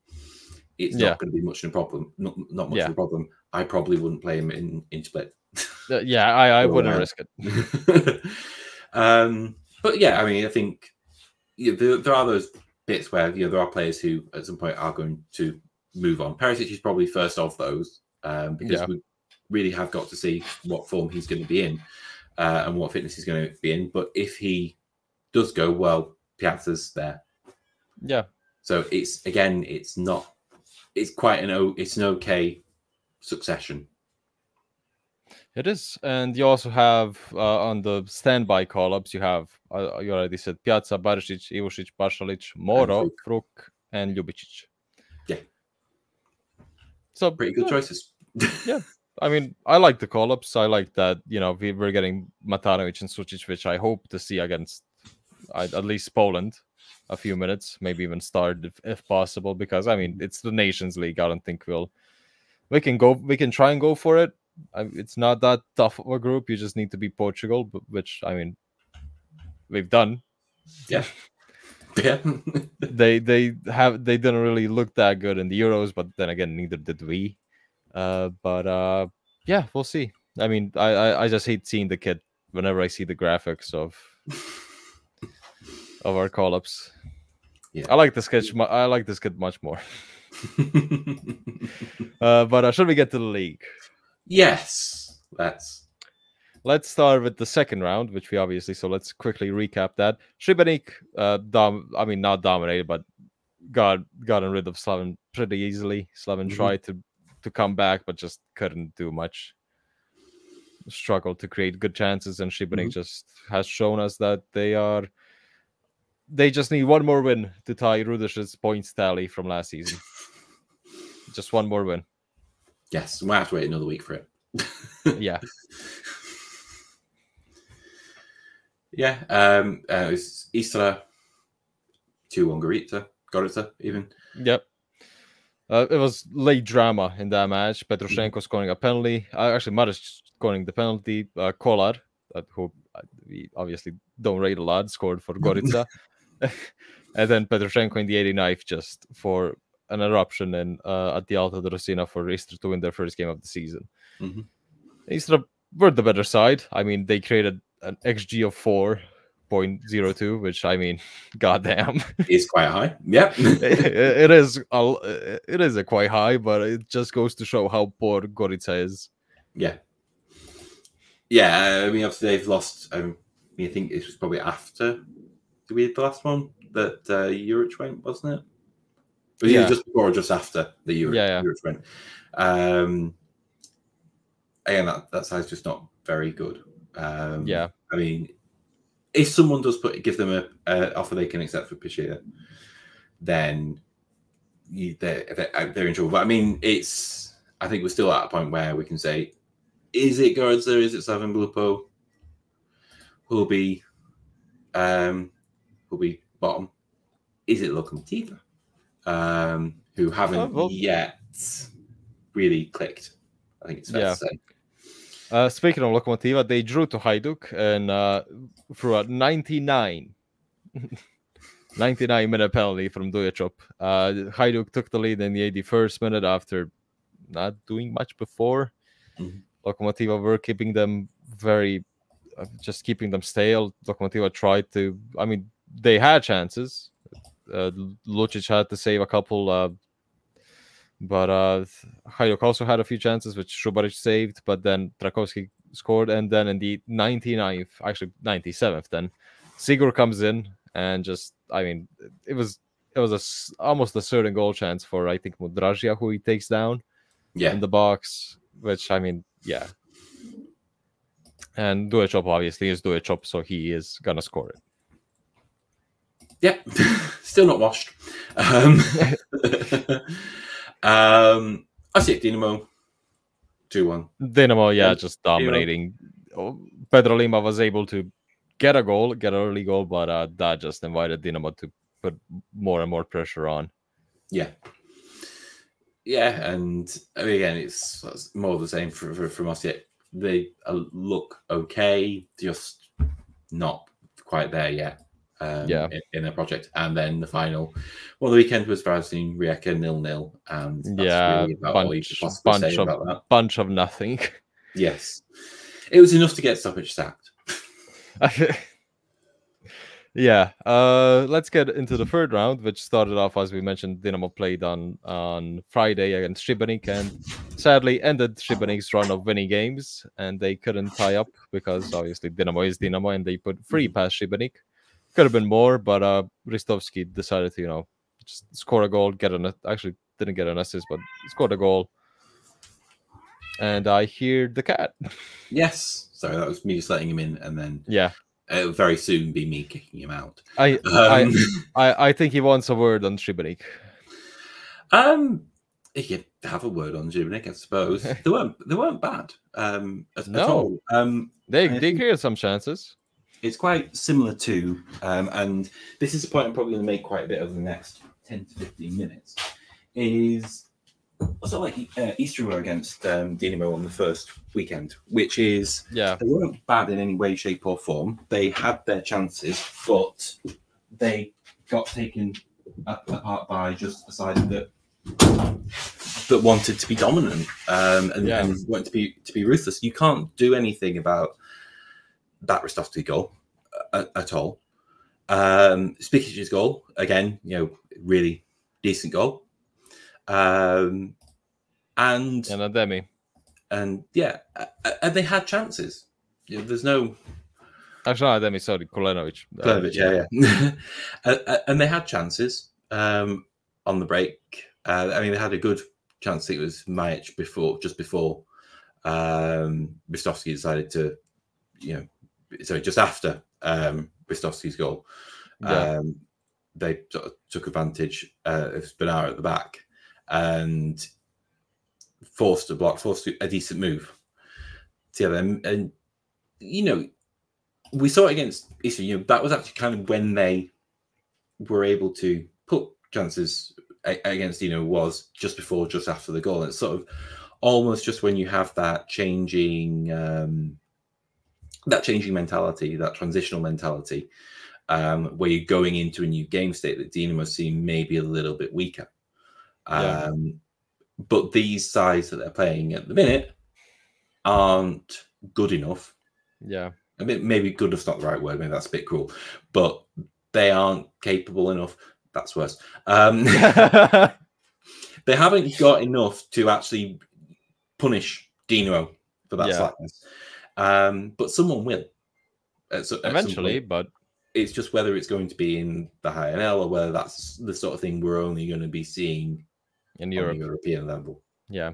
it's not going to be much of a problem. Not much of a problem. I probably wouldn't play him in Split. I wouldn't risk it. But yeah, I mean, I think there are those bits where there are players who at some point are going to move on. Perišić is probably first of those because we really have got to see what form he's going to be in and what fitness he's going to be in. But if he does go, well, Piazza's there. Yeah. So it's quite an okay succession. It is, and you also have on the standby call-ups, you have you already said Piazza, Barišić, Ivušić, Pašalić, Moro, Fruk, and Ljubicic. Yeah. So pretty good choices. Yeah. I mean, I like the call-ups. I like that, we're getting Matanovic and Sucic, which I hope to see against at least Poland a few minutes, maybe even start if possible, because I mean, it's the Nations League. I don't think we can try and go for it. It's not that tough of a group. You just need to beat Portugal, which I mean, we've done. Yeah. Yeah. they didn't really look that good in the Euros, but then again, neither did we. But yeah, we'll see. I mean, I just hate seeing the kit whenever I see the graphics of our call-ups. Yeah. I like this kit much more. But should we get to the league? Yes, let's start with the second round, which we obviously. So let's quickly recap that. Šibenik, not dominated, but gotten rid of Slaven pretty easily. Slaven tried to come back, but just couldn't do much. Struggled to create good chances, and Šibenik just has shown us that they just need one more win to tie Rudeš's points tally from last season. Just one more win. Yes, we might have to wait another week for it. Yeah. Yeah. It was Istra 2-1 Gorica even. Yep. It was late drama in that match. Petroshenko scoring a penalty. Actually, Maric scoring the penalty. Kolar, who we obviously don't rate a lot, scored for Gorica. And then Petroshenko in the 89th just for an eruption and at the Alta Drosina for Istra to win their first game of the season. Istra were the better side. I mean, they created an XG of 4.02, which, I mean, goddamn, is quite high. Yep. it is a quite high, but it just goes to show how poor Gorica is. Yeah. Yeah, I mean, obviously they've lost. I think it was probably after we had the last one that Juric went, wasn't it? It was either just before or just after the Juric went. Again, that side's just not very good. I mean, if someone does give them a offer they can accept for Perišić, then they're in trouble. But I mean, I think we're still at a point where we can say, is it Gorica? Is it Slaven Belupo? Who'll be bottom? Is it Lokomotiva? Who haven't yet really clicked? I think it's fair to say. Speaking of Lokomotiva, they drew to Hajduk and through a 99 minute penalty from Duječop. Hajduk took the lead in the 81st minute after not doing much before. Lokomotiva were keeping them just keeping them stale. Lokomotiva tried to, I mean, they had chances. Lucic had to save a couple, but Hajduk also had a few chances, which Šubarić saved, but then Trakovski scored, and then in the 99th, actually 97th, then Sigur comes in and just, I mean, it was almost a certain goal chance for, I think, Mudražija, who he takes down in the box, which, I mean, yeah. And Duječop obviously is Duječop, so he is gonna score it. Yeah, still not washed. Osijek Dinamo 2-1. Dinamo, just dominating. Pedro Lima was able to get an early goal, but that just invited Dinamo to put more and more pressure on. Yeah, and I mean, again, it's more of the same from Osijek. They look okay, just not quite there yet. In their project, and then the final. Well, the weekend was Varzin Rijeka 0-0, and that's really about all you could possibly say about that. Bunch of nothing. Yes, it was enough to get Sopić sacked. Let's get into the third round, which started off, as we mentioned, Dinamo played on Friday against Šibenik, and sadly ended Šibenik's run of winning games, and they couldn't tie up because obviously Dinamo is Dinamo, and they put 3 past Šibenik. Could have been more, but Ristovski decided to, just score a goal, actually didn't get an assist, but scored a goal. And I hear the cat. Yes. Sorry, that was me just letting him in, and then it'll very soon be me kicking him out. I think he wants a word on Šibenik. He could have a word on Šibenik, I suppose. They weren't bad at all. They created some chances. It's quite similar to, and this is a point I'm probably going to make quite a bit over the next 10 to 15 minutes, is also like Easter were against Dinamo on the first weekend, which is, they weren't bad in any way, shape or form. They had their chances, but they got taken apart by just a side that wanted to be dominant and wanted to be ruthless. You can't do anything about that Ristovski goal at all. Spikic's goal, again, really decent goal. And Ademi. And they had chances. There's no... Actually, not Ademi, sorry, Kulenovic. And they had chances on the break. I mean, they had a good chance. It was Majic just before Ristovski decided to, just after Ristovski's goal, they sort of took advantage of Benar at the back, and forced a decent move together. And we saw it against Issue. That was actually kind of when they were able to put chances against was just after the goal. And it's sort of almost just when you have that changing mentality, that transitional mentality, where you're going into a new game state, that Dinamo seem maybe a little bit weaker. But these sides that they're playing at the minute aren't good enough. Yeah. I mean, maybe good enough's not the right word. Maybe that's a bit cruel. But they aren't capable enough. That's worse. They haven't got enough to actually punish Dinamo for that slackness. But someone will. Eventually, but it's just whether it's going to be in the high NL or whether that's the sort of thing we're only going to be seeing in Europe. On the European level. Yeah.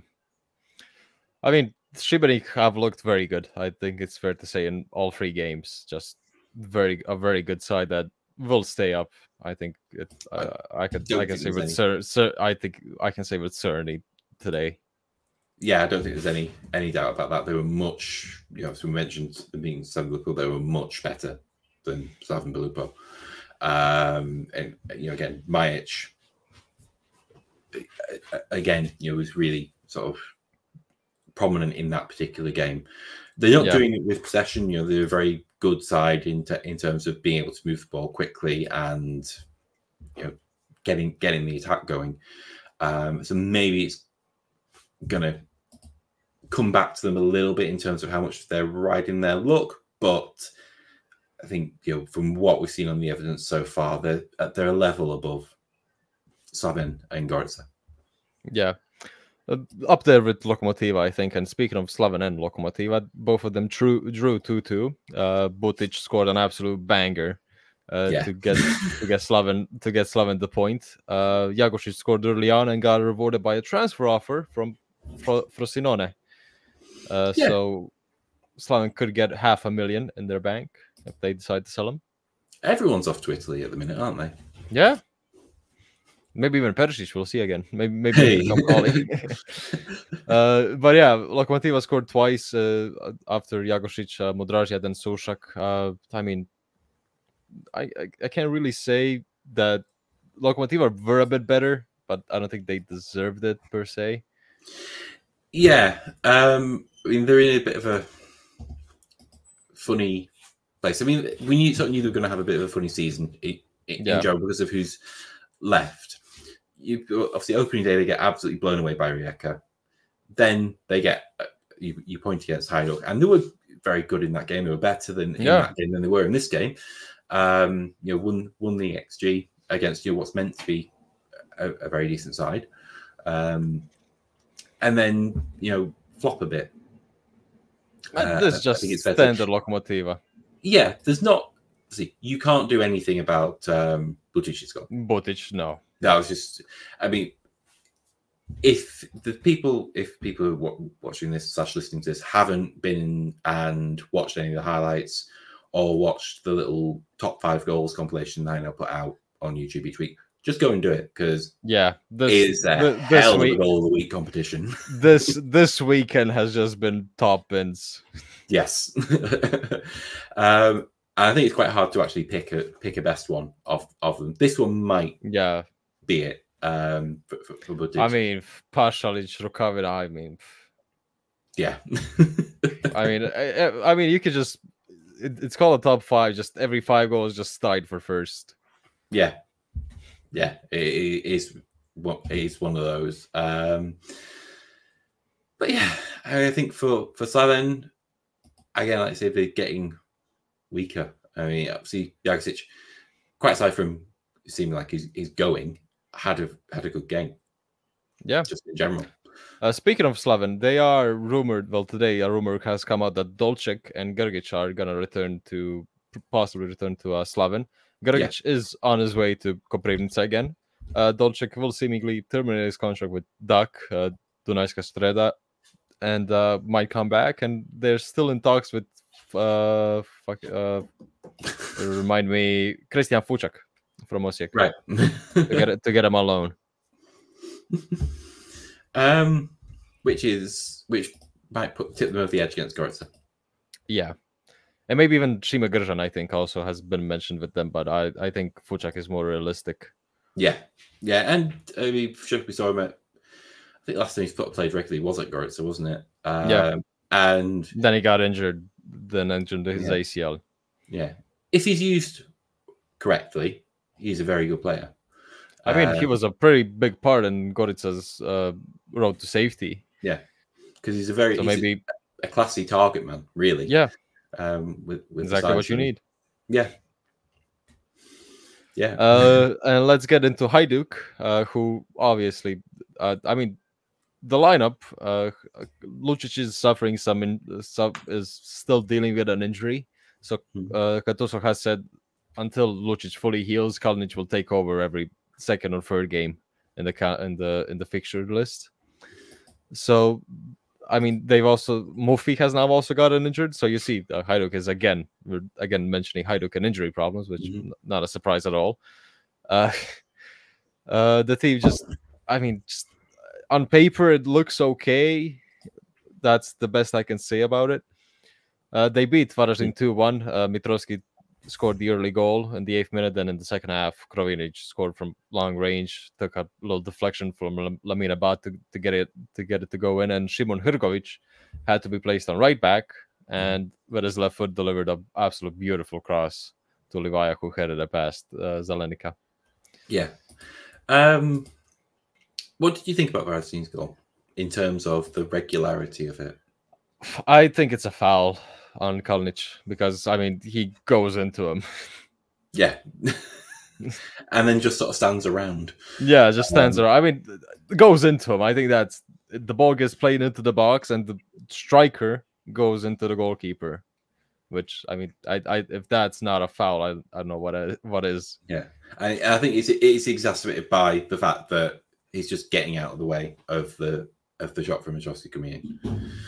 I mean, Šibenik have looked very good. I think it's fair to say in all 3 games. Just a very good side that will stay up. I think I can say with I think I can say with certainty today. Yeah, I don't think there's any doubt about that. They were much, as we mentioned, them being Slaven Belupo, they were much better than Slaven Belupo. And again, Majic again, was really sort of prominent in that particular game. They're not doing it with possession. They're a very good side in terms of being able to move the ball quickly and getting the attack going. So maybe it's gonna come back to them a little bit in terms of how much they're riding their luck, but I think from what we've seen on the evidence so far, they're a level above Slaven and Gorica. Yeah. Up there with Lokomotiva, I think. And speaking of Slaven and Lokomotiva, both of them drew 2-2. Butic scored an absolute banger to get Slaven the point. Jagosic scored early on and got rewarded by a transfer offer from Frosinone. So Slaven could get $500,000 in their bank if they decide to sell him. Everyone's off to Italy at the minute, aren't they? Yeah. Maybe even Perišić we'll see again. Maybe come calling. But yeah, Lokomotiva scored twice after Jagosic, Modražija, then Soušak. I mean, I can't really say that Lokomotiva were a bit better, but I don't think they deserved it per se. Yeah, I mean, they're in a bit of a funny place. I mean, we sort of knew they were going to have a bit of a funny season in general because of who's left. Obviously, opening day, they get absolutely blown away by Rijeka. Then they get, you point against Hajduk, and they were very good in that game. They were better in that game than they were in this game. Won the XG against what's meant to be a very decent side. And then, flop a bit. This is just standard Lokomotiva. Yeah, there's not. See, you can't do anything about Butic's goal. Butic, no. That was just. I mean, if people who are watching this / listening to this haven't been and watched any of the highlights or watched the little top 5 goals compilation that I put out on YouTube each week, just go and do it because it's a hell of a goal of the week competition. This weekend has just been top bins. Yes. I think it's quite hard to actually pick a best one of them. This one might be it for Butic. I mean, Pašalić, Rukavina, I mean... Yeah. I mean, you could just... It's called a top 5. Just every 5 goals just tied for first. Yeah. Yeah, it is one of those. But yeah, I think for Slaven, again, like I say, they're getting weaker. I mean, obviously, Jagosic, quite aside from seeming like he's going, had a good game. Yeah, just in general. Speaking of Slaven, they are rumored. Well, today a rumor has come out that Dolček and Grgić are gonna possibly return to Slaven. Grgić is on his way to Koprivnica again. Dolček will seemingly terminate his contract with Duck, Dunajska Streda, and might come back. And they're still in talks with remind me, Christian Fučak from Osijek, right? to get him on loan. which might tip them over the edge against Gorica. Yeah. And maybe even Shima Grżan, I think, also has been mentioned with them, but I think Fučak is more realistic. Yeah. And I mean, we saw him at, I think last time he played regularly was at Gorica, wasn't it? And then he got injured, his ACL. Yeah. If he's used correctly, he's a very good player. I mean, he was a pretty big part in Gorica's road to safety. Yeah. Because he's a classy target man, really. Yeah. With exactly what you need. Yeah. And let's get into Hajduk, who obviously, I mean, the lineup, Lucic is suffering is still dealing with an injury. So Gattuso has said until Lucic fully heals, Kalinic will take over every second or third game in the fixture list. So, I mean, Mufi has now also gotten injured. So you see, Hajduk is again mentioning Hajduk and injury problems, which not a surprise at all. The team just on paper it looks okay. That's the best I can say about it. They beat Varaždin 2-1. Mitrovski scored the early goal in the 8th minute. Then in the second half, Krovinic scored from long range, took a little deflection from Lamina Bat to get it to go in. And Šimon Hrgović had to be placed on right back, and with his left foot delivered an absolute beautiful cross to Livaja, who headed it past Zelenica. Yeah. What did you think about Varaždin's goal in terms of the regularity of it? I think it's a foul on Kalinic because, I mean, he goes into him. Yeah. And then just sort of stands around. Yeah, just stands around. I mean, goes into him. I think that's the ball gets played into the box and the striker goes into the goalkeeper. Which, I mean, I if that's not a foul, I don't know what is. Yeah, I think it's exacerbated by the fact that he's just getting out of the way of the shot from Mitrovski coming in.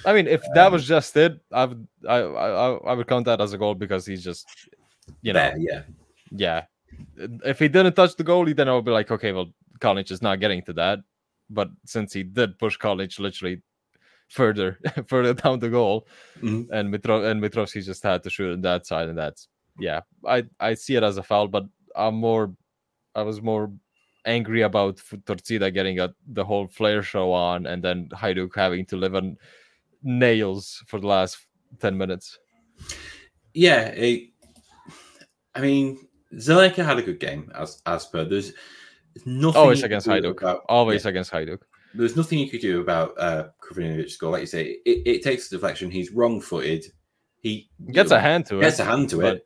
I mean, if that was just it, I would count that as a goal because he's just, there, yeah. If he didn't touch the goalie, then I would be like, okay, well, Kalinic is not getting to that. But since he did push Kalinic literally further down the goal, and Mitrovski just had to shoot on that side, and that's I see it as a foul, but I was more angry about Torcida getting the whole flare show on, and then Hajduk having to live on nails for the last 10 minutes. Yeah, I mean, Zelenica had a good game as per. There's nothing always against Hajduk. Against Hajduk. There's nothing you could do about Krovinić's goal. Like you say, it takes a deflection. He's wrong-footed. He gets a hand to it.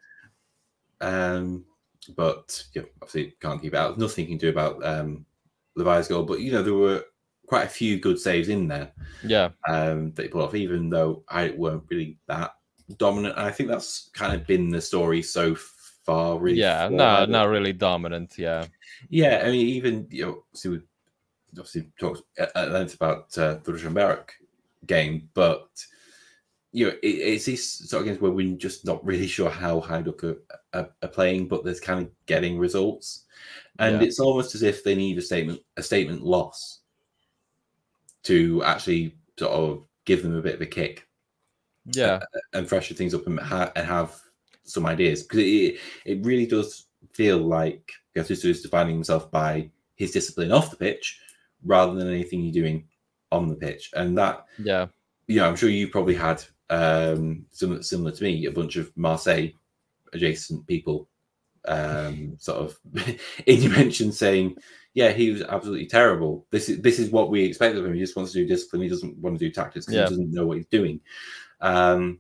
But obviously can't keep it out. Nothing you can do about Levi's goal. But there were quite a few good saves in there. Yeah. That he pulled off, even though I weren't really that dominant. And I think that's kind of been the story so far. Really. Yeah. Not really dominant. Yeah. Yeah. I mean, even we obviously talked at length about the Ružomberok game, but it's these sort of games where we're just not really sure how Hajduk are playing, but they're kind of getting results, and it's almost as if they need a statement loss to actually sort of give them a bit of a kick, and freshen things up and have some ideas, because it really does feel like Gattuso is defining himself by his discipline off the pitch rather than anything you're doing on the pitch, and that I'm sure you probably had similar to me, a bunch of Marseille adjacent people sort of in your mention saying, he was absolutely terrible. This is what we expect of him. He just wants to do discipline. He doesn't want to do tactics because he doesn't know what he's doing. No,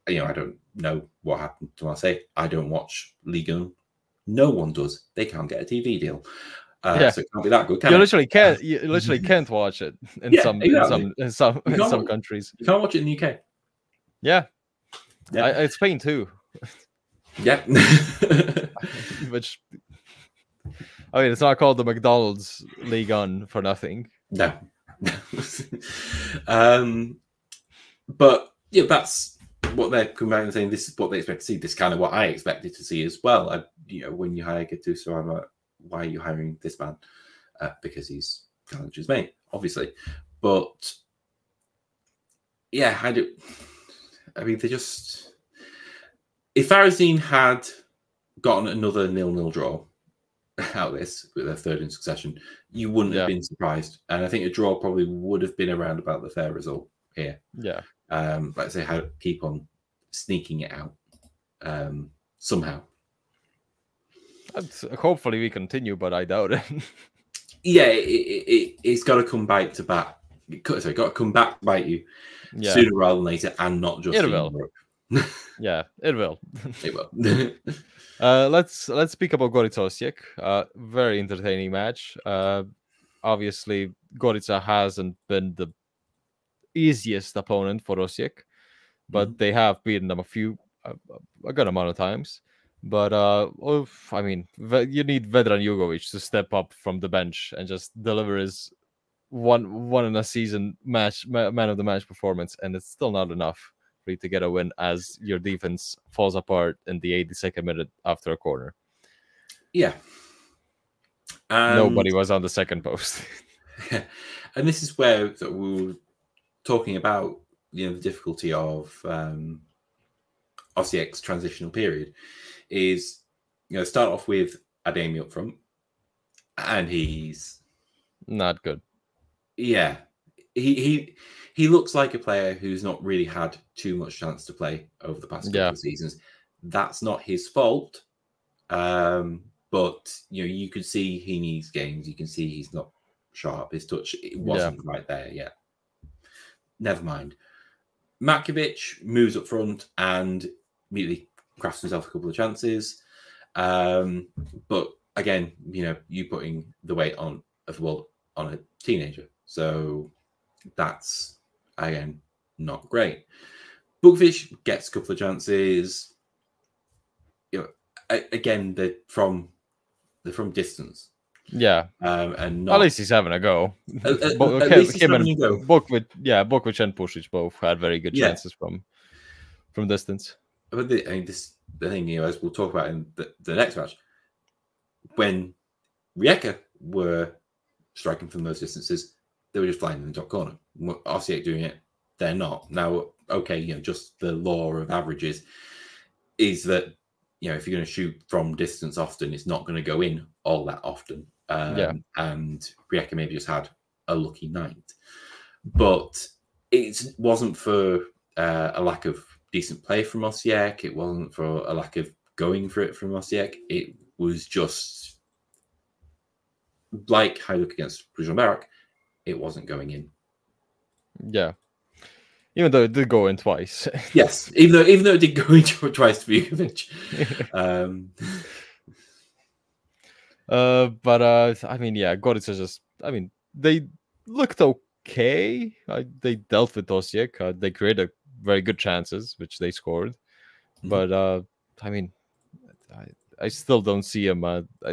I don't know what happened to Marseille. I don't watch Ligue 1. No one does. They can't get a TV deal. So it can't be that good. You literally can't watch it in some countries. You can't watch it in the UK. Yeah. It's Spain too. Yeah. Which, I mean, it's not called the McDonald's League On for nothing. No. But that's what they're coming back and saying. This is what they expect to see. This is kind of what I expected to see as well. When you hire Gattuso, I'm like, why are you hiring this man? Because he's Kalinch's mate, obviously. But Yeah, I mean, they just... If Farazine had gotten another 0-0 draw out of this with their third in succession, you wouldn't have been surprised. And I think a draw probably would have been around about the fair result here. Yeah. But they had keep on sneaking it out somehow. Hopefully we continue, but I doubt it. Yeah, it's got to come back to bat. Sorry, got to come back to bite you sooner rather than later, and not just in Europe. Yeah, it will. It will. Let's speak about Gorica Osijek. Very entertaining match. Obviously, Gorica hasn't been the easiest opponent for Osijek, but they have beaten them a good amount of times. But I mean, you need Vedran Jugovic to step up from the bench and just deliver his one in a season match man of the match performance, and it's still not enough for you to get a win as your defense falls apart in the 82nd minute after a corner. Yeah. Nobody was on the second post. And this is where we were talking about, the difficulty of Osijek's transitional period is, start off with Ademi up front, and he's not good. Yeah. He looks like a player who's not really had too much chance to play over the past couple of seasons. That's not his fault. But you could see he needs games. You can see he's not sharp. His touch wasn't right there yet. Never mind. Matkovic moves up front and immediately crafts himself a couple of chances. But again, you putting the weight on a teenager. So that's, again, not great. Bukvic gets a couple of chances. Again, they're from distance. Yeah. And not... At least he's having a go. Bukvic and Perišić both had very good chances from distance. But the thing, as we'll talk about in the next match, when Rijeka were striking from those distances, they were just flying in the top corner. Osijek doing it, they're not. Now, okay, just the law of averages is that, if you're going to shoot from distance often, it's not going to go in all that often. And Rijeka maybe just had a lucky night. But it wasn't for a lack of decent play from Osijek. It wasn't for a lack of going for it from Osijek. It was just like Hajduk against Bruges Barak. It wasn't going in. Yeah. Even though it did go in twice. Yes, even though it did go in twice to Vukovic. I mean, Gorica just... I mean, they looked okay. They dealt with Osijek. They created very good chances, which they scored. But, I mean, I still don't see him.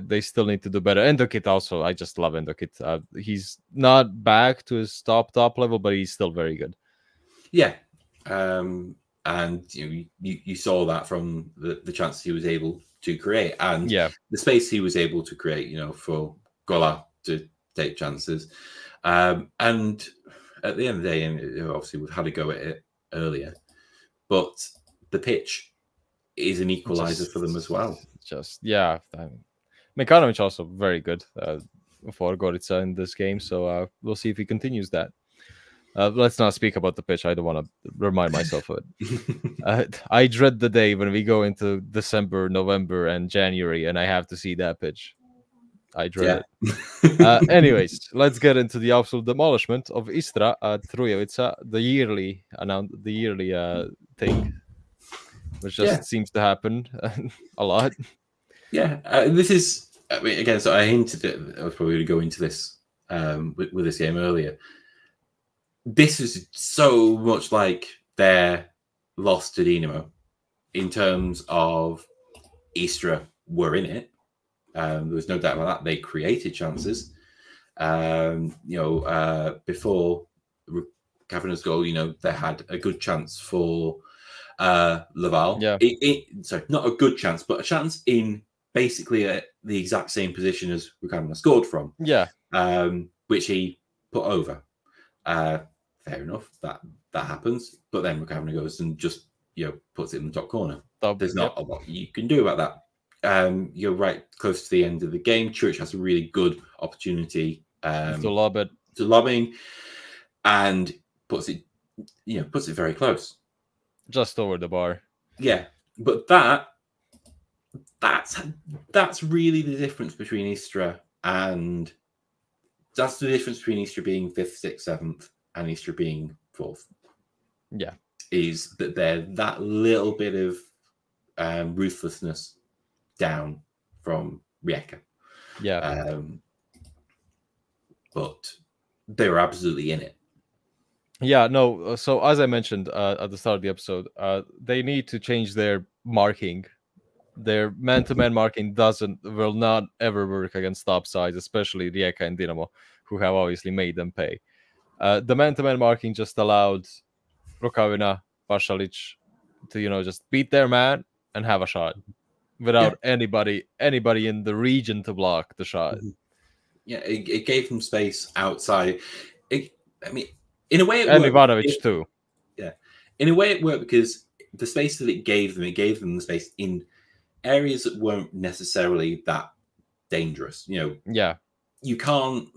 They still need to do better. Endokit also, I just love Endokit. He's not back to his top level, but he's still very good. Yeah. And you saw that from the chances he was able to create, and the space he was able to create, for Gola to take chances. And at the end of the day, and obviously we've had a go at it earlier, but the pitch is an equalizer for them as well. Mekanovic also very good for Gorica in this game, so we'll see if he continues that. Let's not speak about the pitch. I don't want to remind myself of it. I dread the day when we go into December, November, and January, and I have to see that pitch. I dread it. Anyways, let's get into the absolute demolishment of Istra at Trujevica, the yearly thing, which just seems to happen a lot. This is, I mean, again, so I hinted at I was probably going to go into this with this game earlier. This is so much like their loss to Dinamo in terms of Istra were in it. There was no doubt about that. They created chances. Before Kavanagh's goal, they had a good chance for Laval. Sorry, not a good chance, but a chance in basically the exact same position as Kavanaugh scored from. Which he put over. Fair enough. That that happens. But then Rukavina goes and just puts it in the top corner. There's not a lot you can do about that. You're right close to the end of the game. Church has a really good opportunity to lob it, lobbing, and puts it very close, just over the bar. Yeah, but that's really the difference between Istra and that's the difference between Istra being 5th, 6th, 7th, and Istra being 4th. Yeah, is that they're that little bit of ruthlessness down from Rijeka. Yeah, but they were absolutely in it. Yeah, no. So as I mentioned at the start of the episode, they need to change their marking. Their man-to-man marking will not ever work against top sides, especially Rijeka and Dinamo, who have obviously made them pay. The man-to-man marking just allowed Rukavina, Pašalić to just beat their man and have a shot without anybody in the region to block the shot. Yeah, it gave them space outside. In a way, it and worked. Ivanović too. Yeah, in a way, it worked because the space that it gave them the space in areas that weren't necessarily that dangerous. Yeah, you can't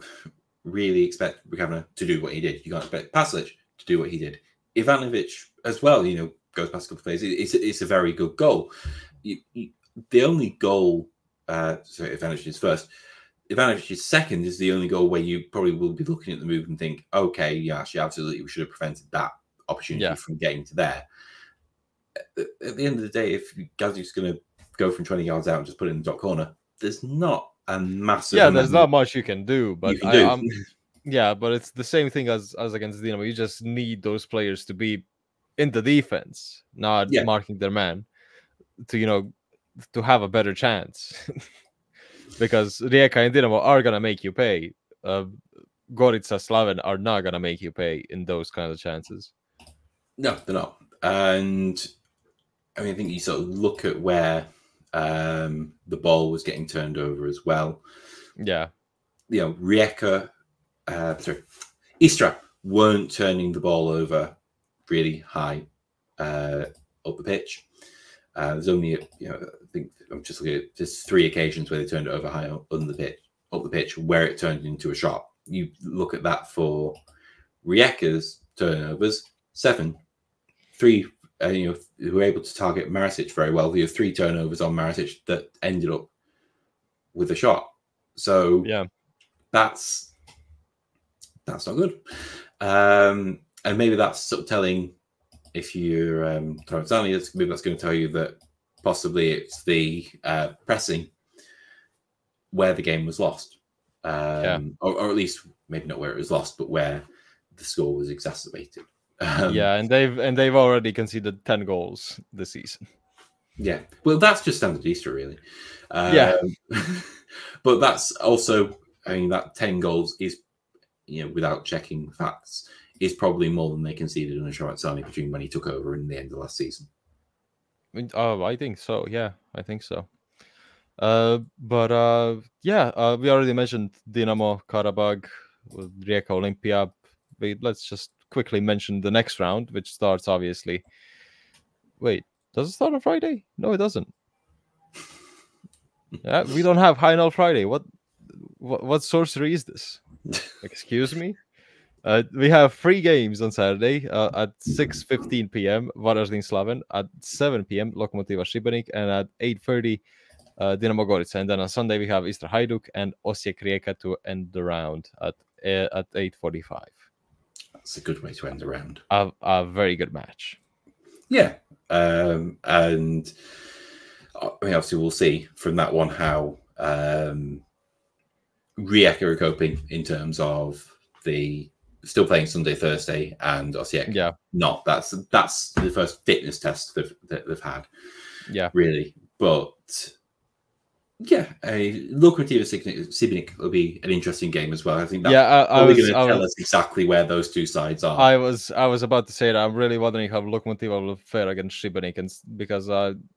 really expect Rukavina to do what he did. You can't expect Pašalić to do what he did. Ivanović as well, goes past a couple of plays. It's a very good goal. The only goal, sorry, Ivanović is first. Ivanovic's second is the only goal where you probably will be looking at the move and think, okay, yeah, actually, absolutely, we should have prevented that opportunity from getting to there. At the end of the day, if Hajduk's going to go from 20 yards out and just put it in the top corner, there's not a massive. Yeah, there's not much you can do, but yeah, but it's the same thing as against Dinamo. You just need those players to be in the defense, not marking their man, to have a better chance. Because Rijeka and Dinamo are gonna make you pay. Gorica, Slaven are not gonna make you pay in those kind of chances. No, they're not. And I think you sort of look at where the ball was getting turned over as well. Yeah, Rijeka, Istra weren't turning the ball over really high up the pitch. There's only, I think I'm just looking at just 3 occasions where they turned it over high up the pitch, where it turned into a shot. You look at that for Rijeka's turnovers, 7, 3. Who were able to target Perišić very well. You have 3 turnovers on Perišić that ended up with a shot. So that's not good. And maybe that's sort of telling. If you're Tarzani, maybe that's going to tell you that possibly it's the pressing where the game was lost, or at least maybe not where it was lost, but where the score was exacerbated. And they've already conceded 10 goals this season. Yeah, well, that's just standard Easter, really. But that's also, that 10 goals is, without checking facts, is probably more than they conceded in a shot at Sani between when he took over and the end of last season. I think so. Yeah, I think so. We already mentioned Dinamo, Karabag, Rijeka, Olympia. Let's just quickly mention the next round, which starts obviously. Wait, does it start on Friday? No, it doesn't. We don't have High Friday. What sorcery is this? Excuse me. We have 3 games on Saturday at 6:15 p.m. Varaždin Slaven, at 7 p.m. Lokomotiva Šibenik, and at 8:30 Dinamo Gorica. And then on Sunday we have Istra Hajduk and Osijek Rijeka to end the round at 8:45. That's a good way to end the round. A very good match. Yeah, and obviously we'll see from that one how Rijeka are coping in terms of the still playing Sunday, Thursday, and Osijek not. That's the first fitness test that they've had. Yeah, really. But Lokomotiva Šibenik will be an interesting game as well. I think that's probably going to tell us exactly where those two sides are. I was about to say that I'm really wondering how Lokomotiva will fare against Šibenik, and because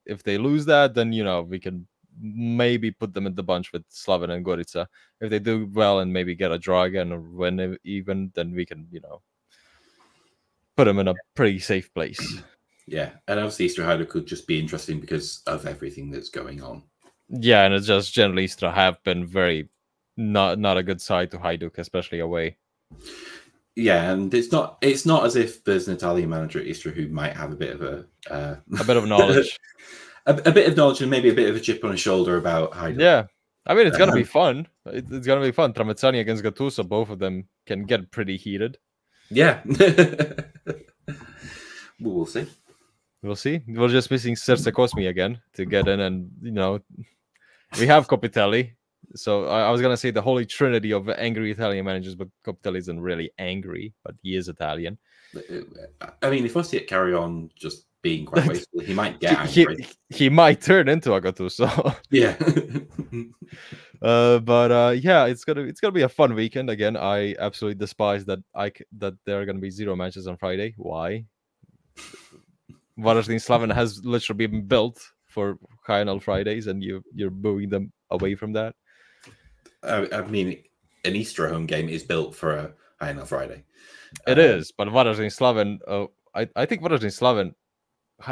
if they lose that, then we can maybe put them in the bunch with Slaven and Gorica. If they do well and maybe get a draw again or win even, then we can put them in a pretty safe place. Yeah, and obviously Istra Hajduk could just be interesting because of everything that's going on. Yeah, and it's just generally Istra have been very not a good side to Hajduk, especially away. Yeah, and it's not as if there's an Italian manager at Istra who might have a bit of a bit of knowledge, a bit of knowledge, and maybe a bit of a chip on his shoulder about Hajduk. Yeah, I mean it's gonna be fun. It's gonna be fun. Tramezzani against Gattuso, both of them can get pretty heated. Yeah, we'll see. We'll see. We're just missing Serse Cosmi again to get in, and we have Copitelli. So I was gonna say the holy trinity of angry Italian managers, but Copitelli isn't really angry, but he is Italian. I mean, if Osijek carry on just being quite wasteful, he might get angry. He might turn into a Gattuso. Yeah. But yeah, it's gonna be a fun weekend again. I absolutely despise that there are gonna be 0 matches on Friday. Why? Varaždin Slaven has literally been built for HNL Fridays, and you're booing them away from that. I mean, an Easter home game is built for a HNL Friday. It is, but Varaždin Slaven, I think Varaždin Slaven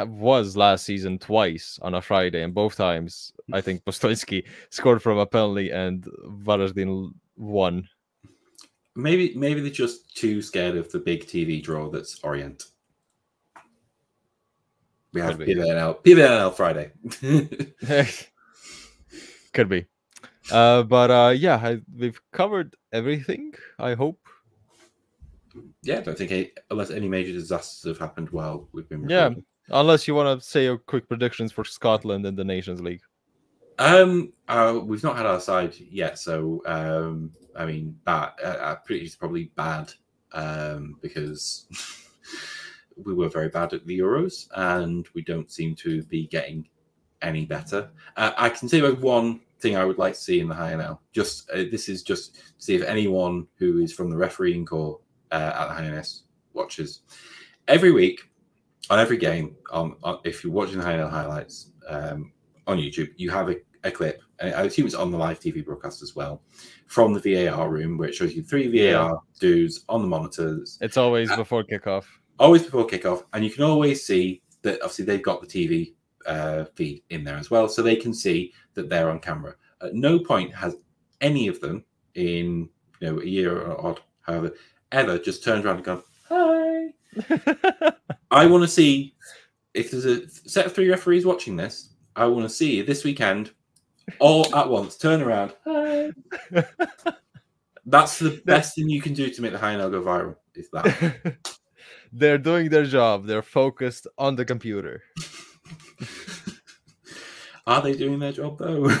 was last season twice on a Friday, and both times I think Postojski scored from a penalty and Varaždin won. Maybe they're just too scared of the big TV draw that's Orient. We have PVNL Friday. Could be. But yeah, we've covered everything, I hope. Yeah, I don't think unless any major disasters have happened while we've been recording. Yeah, unless you want to say your quick predictions for Scotland in the Nations League. We've not had our side yet, so I mean, it's probably bad because we were very bad at the Euros, and we don't seem to be getting any better. I can say one thing I would like to see in the HNL. This is just to see if anyone who is from the refereeing corps at the HNS watches every week on every game. If you're watching the HNL highlights on YouTube, you have a clip, and I assume it's on the live TV broadcast as well, from the VAR room where it shows you 3 VAR dudes on the monitors. It's always before kickoff. Always before kickoff, and you can always see that obviously they've got the TV feed in there as well, so they can see that they're on camera. At no point has any of them in a year or odd, however, ever just turned around and gone, "Hi." I want to see if there's a set of 3 referees watching this. I want to see this weekend all at once turn around. Hi. That's the best thing you can do to make the HNL go viral. Is that. They're doing their job. They're focused on the computer. Are they doing their job, though?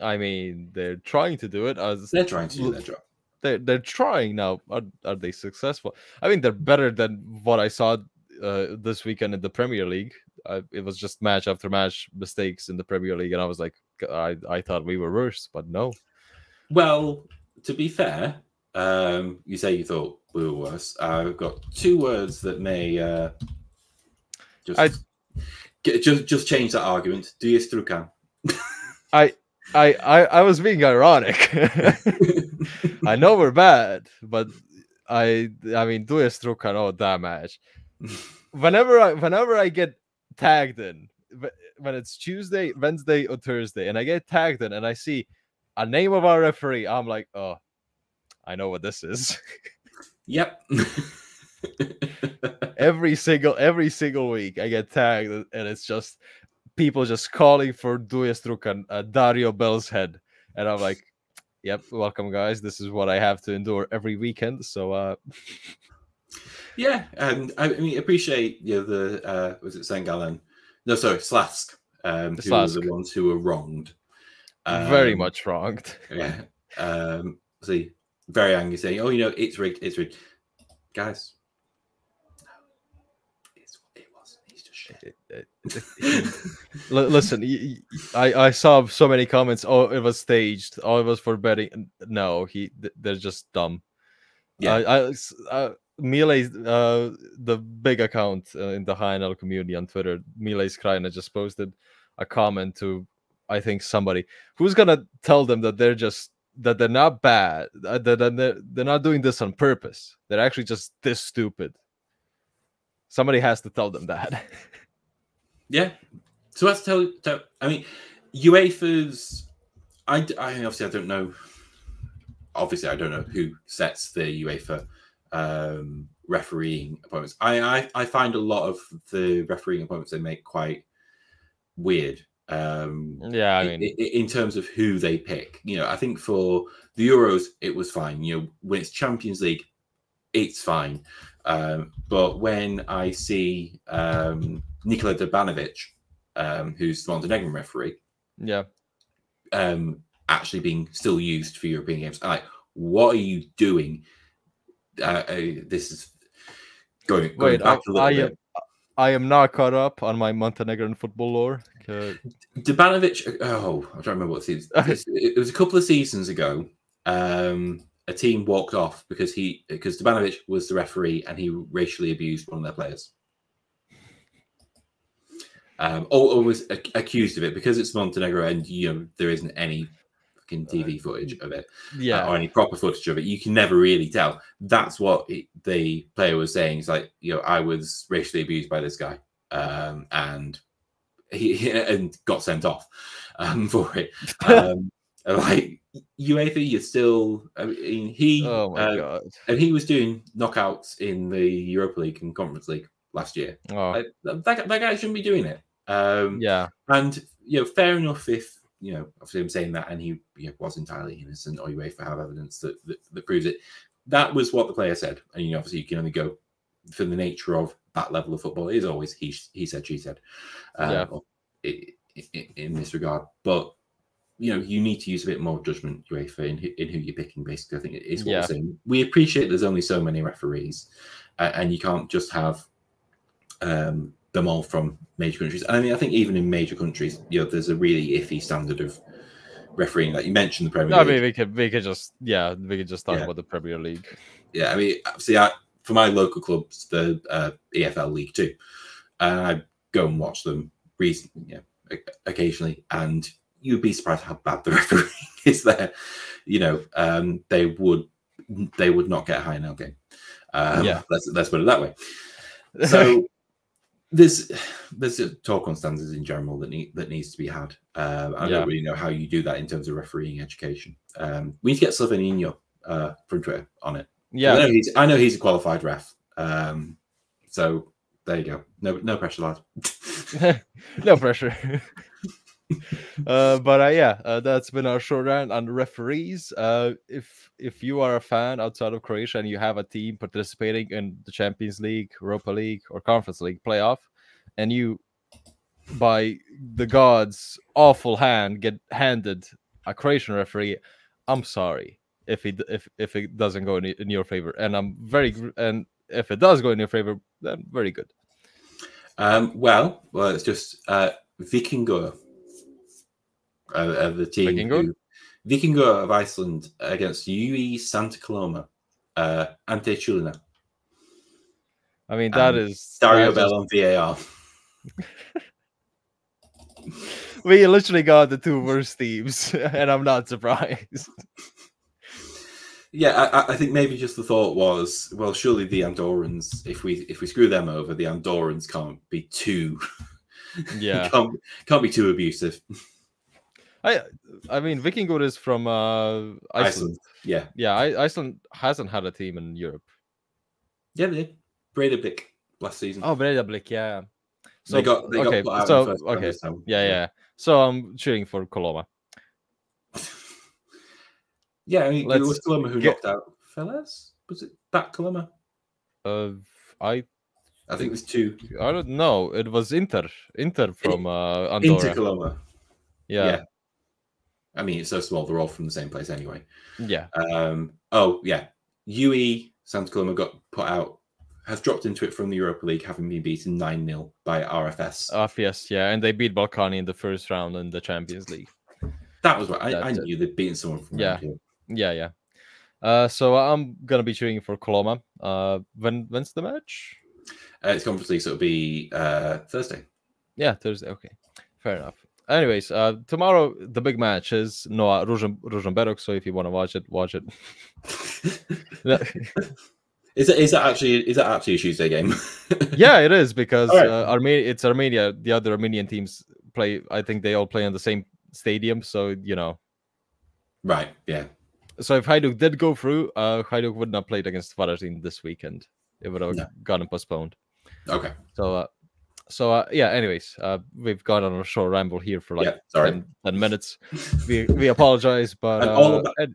I mean, they're trying to do it. They're trying to do their job. They're trying now. Are they successful? I mean, they're better than what I saw this weekend in the Premier League. It was just match after match mistakes in the Premier League, and I was like, I thought we were worse, but no. Well, to be fair, you say you thought we were worse. I've got 2 words that may just change that argument. Do you still can? I was being ironic. I know we're bad, but I mean, do you still can? Oh, that match. Whenever I get tagged in, when it's Tuesday, Wednesday, or Thursday, and I get tagged in and I see a name of our referee, I'm like, oh, I know what this is. Yep. every single week I get tagged, and it's just people just calling for Dujestrukan, Dario Bell's head, and I'm like, yep, welcome guys. This is what I have to endure every weekend. So yeah, and I mean, appreciate the was it St. Gallen? No, sorry, Slask. Who were the ones who were wronged. Very much wronged. Yeah. See, very angry, saying, "Oh, it's rigged. It's rigged." Guys, it wasn't. He's just shit. Listen, I saw so many comments. Oh, it was staged. Oh, it was for betting. No, they're just dumb. Yeah. Mile's the big account in the HNL community on Twitter, Mile's Krajina, just posted a comment to, I think, somebody who's gonna tell them that they're just that they're not bad, that they're not doing this on purpose. They're actually just this stupid. Somebody has to tell them that. Yeah. So let's tell. I mean, UEFA's. I obviously I don't know. Obviously, I don't know who sets the UEFA refereeing appointments. I find a lot of the refereeing appointments they make quite weird. Yeah, I mean, in terms of who they pick, I think for the Euros it was fine. When it's Champions League, it's fine. But when I see Nikola Debanovic, who's the Montenegrin referee, yeah, actually being still used for European games, I'm like, what are you doing? This is going back a little bit. I am not caught up on my Montenegrin football lore. Debanovic, I'm trying to remember what season. It was a couple of seasons ago. A team walked off because Debanovic was the referee and he racially abused one of their players. Or was accused of it because it's Montenegro and there isn't any fucking TV footage of it, or any proper footage of it. You can never really tell. That's what the player was saying. It's like, I was racially abused by this guy, and he got sent off for it. Like UEFA, you're still. I mean, oh my god, and he was doing knockouts in the Europa League and Conference League last year. Oh. That guy shouldn't be doing it. And fair enough if obviously I'm saying that, and he was entirely innocent, or UEFA have evidence that proves it. That was what the player said, and obviously you can only go for the nature of that level of football. It is always he said, she said, in this regard. But you need to use a bit more judgment, UEFA, in who you're picking. Basically, I think it is what we're saying. We appreciate there's only so many referees, and you can't just have them all from major countries. I mean, I think even in major countries, there's a really iffy standard of refereeing. Like you mentioned, the Premier League. I mean, we could just talk about the Premier League. Yeah, I mean, see, for my local clubs, the EFL League 2, I go and watch them occasionally, and you'd be surprised how bad the refereeing is there. They would not get a high now game. Let's put it that way. So there's a talk on standards in general that needs to be had. I don't really know how you do that in terms of refereeing education. We need to get Slovenia from Twitter on it. Yeah, I know he's a qualified ref. So there you go. No pressure, lad. No pressure. But that's been our short round on referees. If you are a fan outside of Croatia and you have a team participating in the Champions League, Europa League, or Conference League playoff, and you, by the gods' awful hand, get handed a Croatian referee, I'm sorry if it doesn't go in your favor, and if it does go in your favor, then very good. Well, it's just Vikingur. The team Vikingur of Iceland against UE Santa Coloma, Ante Chulina. I mean, that is Dario Bell on VAR. We literally got the two worst teams, and I'm not surprised. Yeah, I think maybe just the thought was, well, surely the Andorrans, if we screw them over, the Andorrans can't be too, can't be too abusive. I mean, Vikingur is from Iceland. Yeah. Iceland hasn't had a team in Europe. Yeah, they did. Breiðablik last season. Oh, Breiðablik, yeah. So they got put out in first time. Yeah. So I'm cheering for Coloma. Yeah, I mean, it was Coloma who knocked out Fellers. Was it that Coloma? I think it was two. I don't know. It was Inter from Andorra. Inter Coloma. Yeah. I mean, it's so small. They're all from the same place anyway. Yeah. UE Santa Coloma has dropped into it from the Europa League, having been beaten 9-0 by RFS. RFS, yeah, and they beat Balkani in the first round in the Champions League. That was right. I knew they'd beaten someone from around here. Yeah. So I'm gonna be cheering for Coloma. When's the match? It's Conference League, so it'll be Thursday. Yeah, Thursday. Okay, fair enough. anyways, tomorrow the big match is Noah Ružomberok. So if you want to watch it, watch it. Is that actually a Tuesday game? Yeah, it is, because it's Armenia. The other Armenian teams play. I think they all play on the same stadium. So Right. Yeah. So if Hajduk did go through, Hajduk would not played against Varaždin this weekend. It would have gotten postponed. Okay. So yeah. Anyways, we've gone on a short ramble here for like 10 minutes. We apologize, but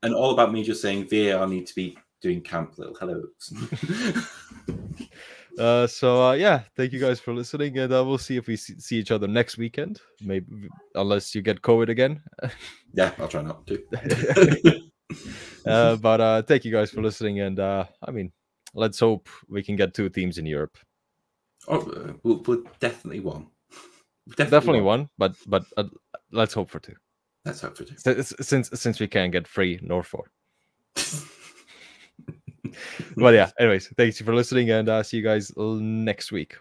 and all about me just saying VAR need to be doing camp little hellos. Yeah, thank you guys for listening, and we'll see if we see each other next weekend. Maybe, unless you get COVID again. Yeah, I'll try not to. But thank you guys for listening, and I mean, let's hope we can get 2 teams in Europe. Oh, we'll definitely one. Definitely one, but let's hope for 2. Let's hope for 2. Since we can't get 3 nor 4. But yeah, anyways, thanks for listening, and see you guys next week.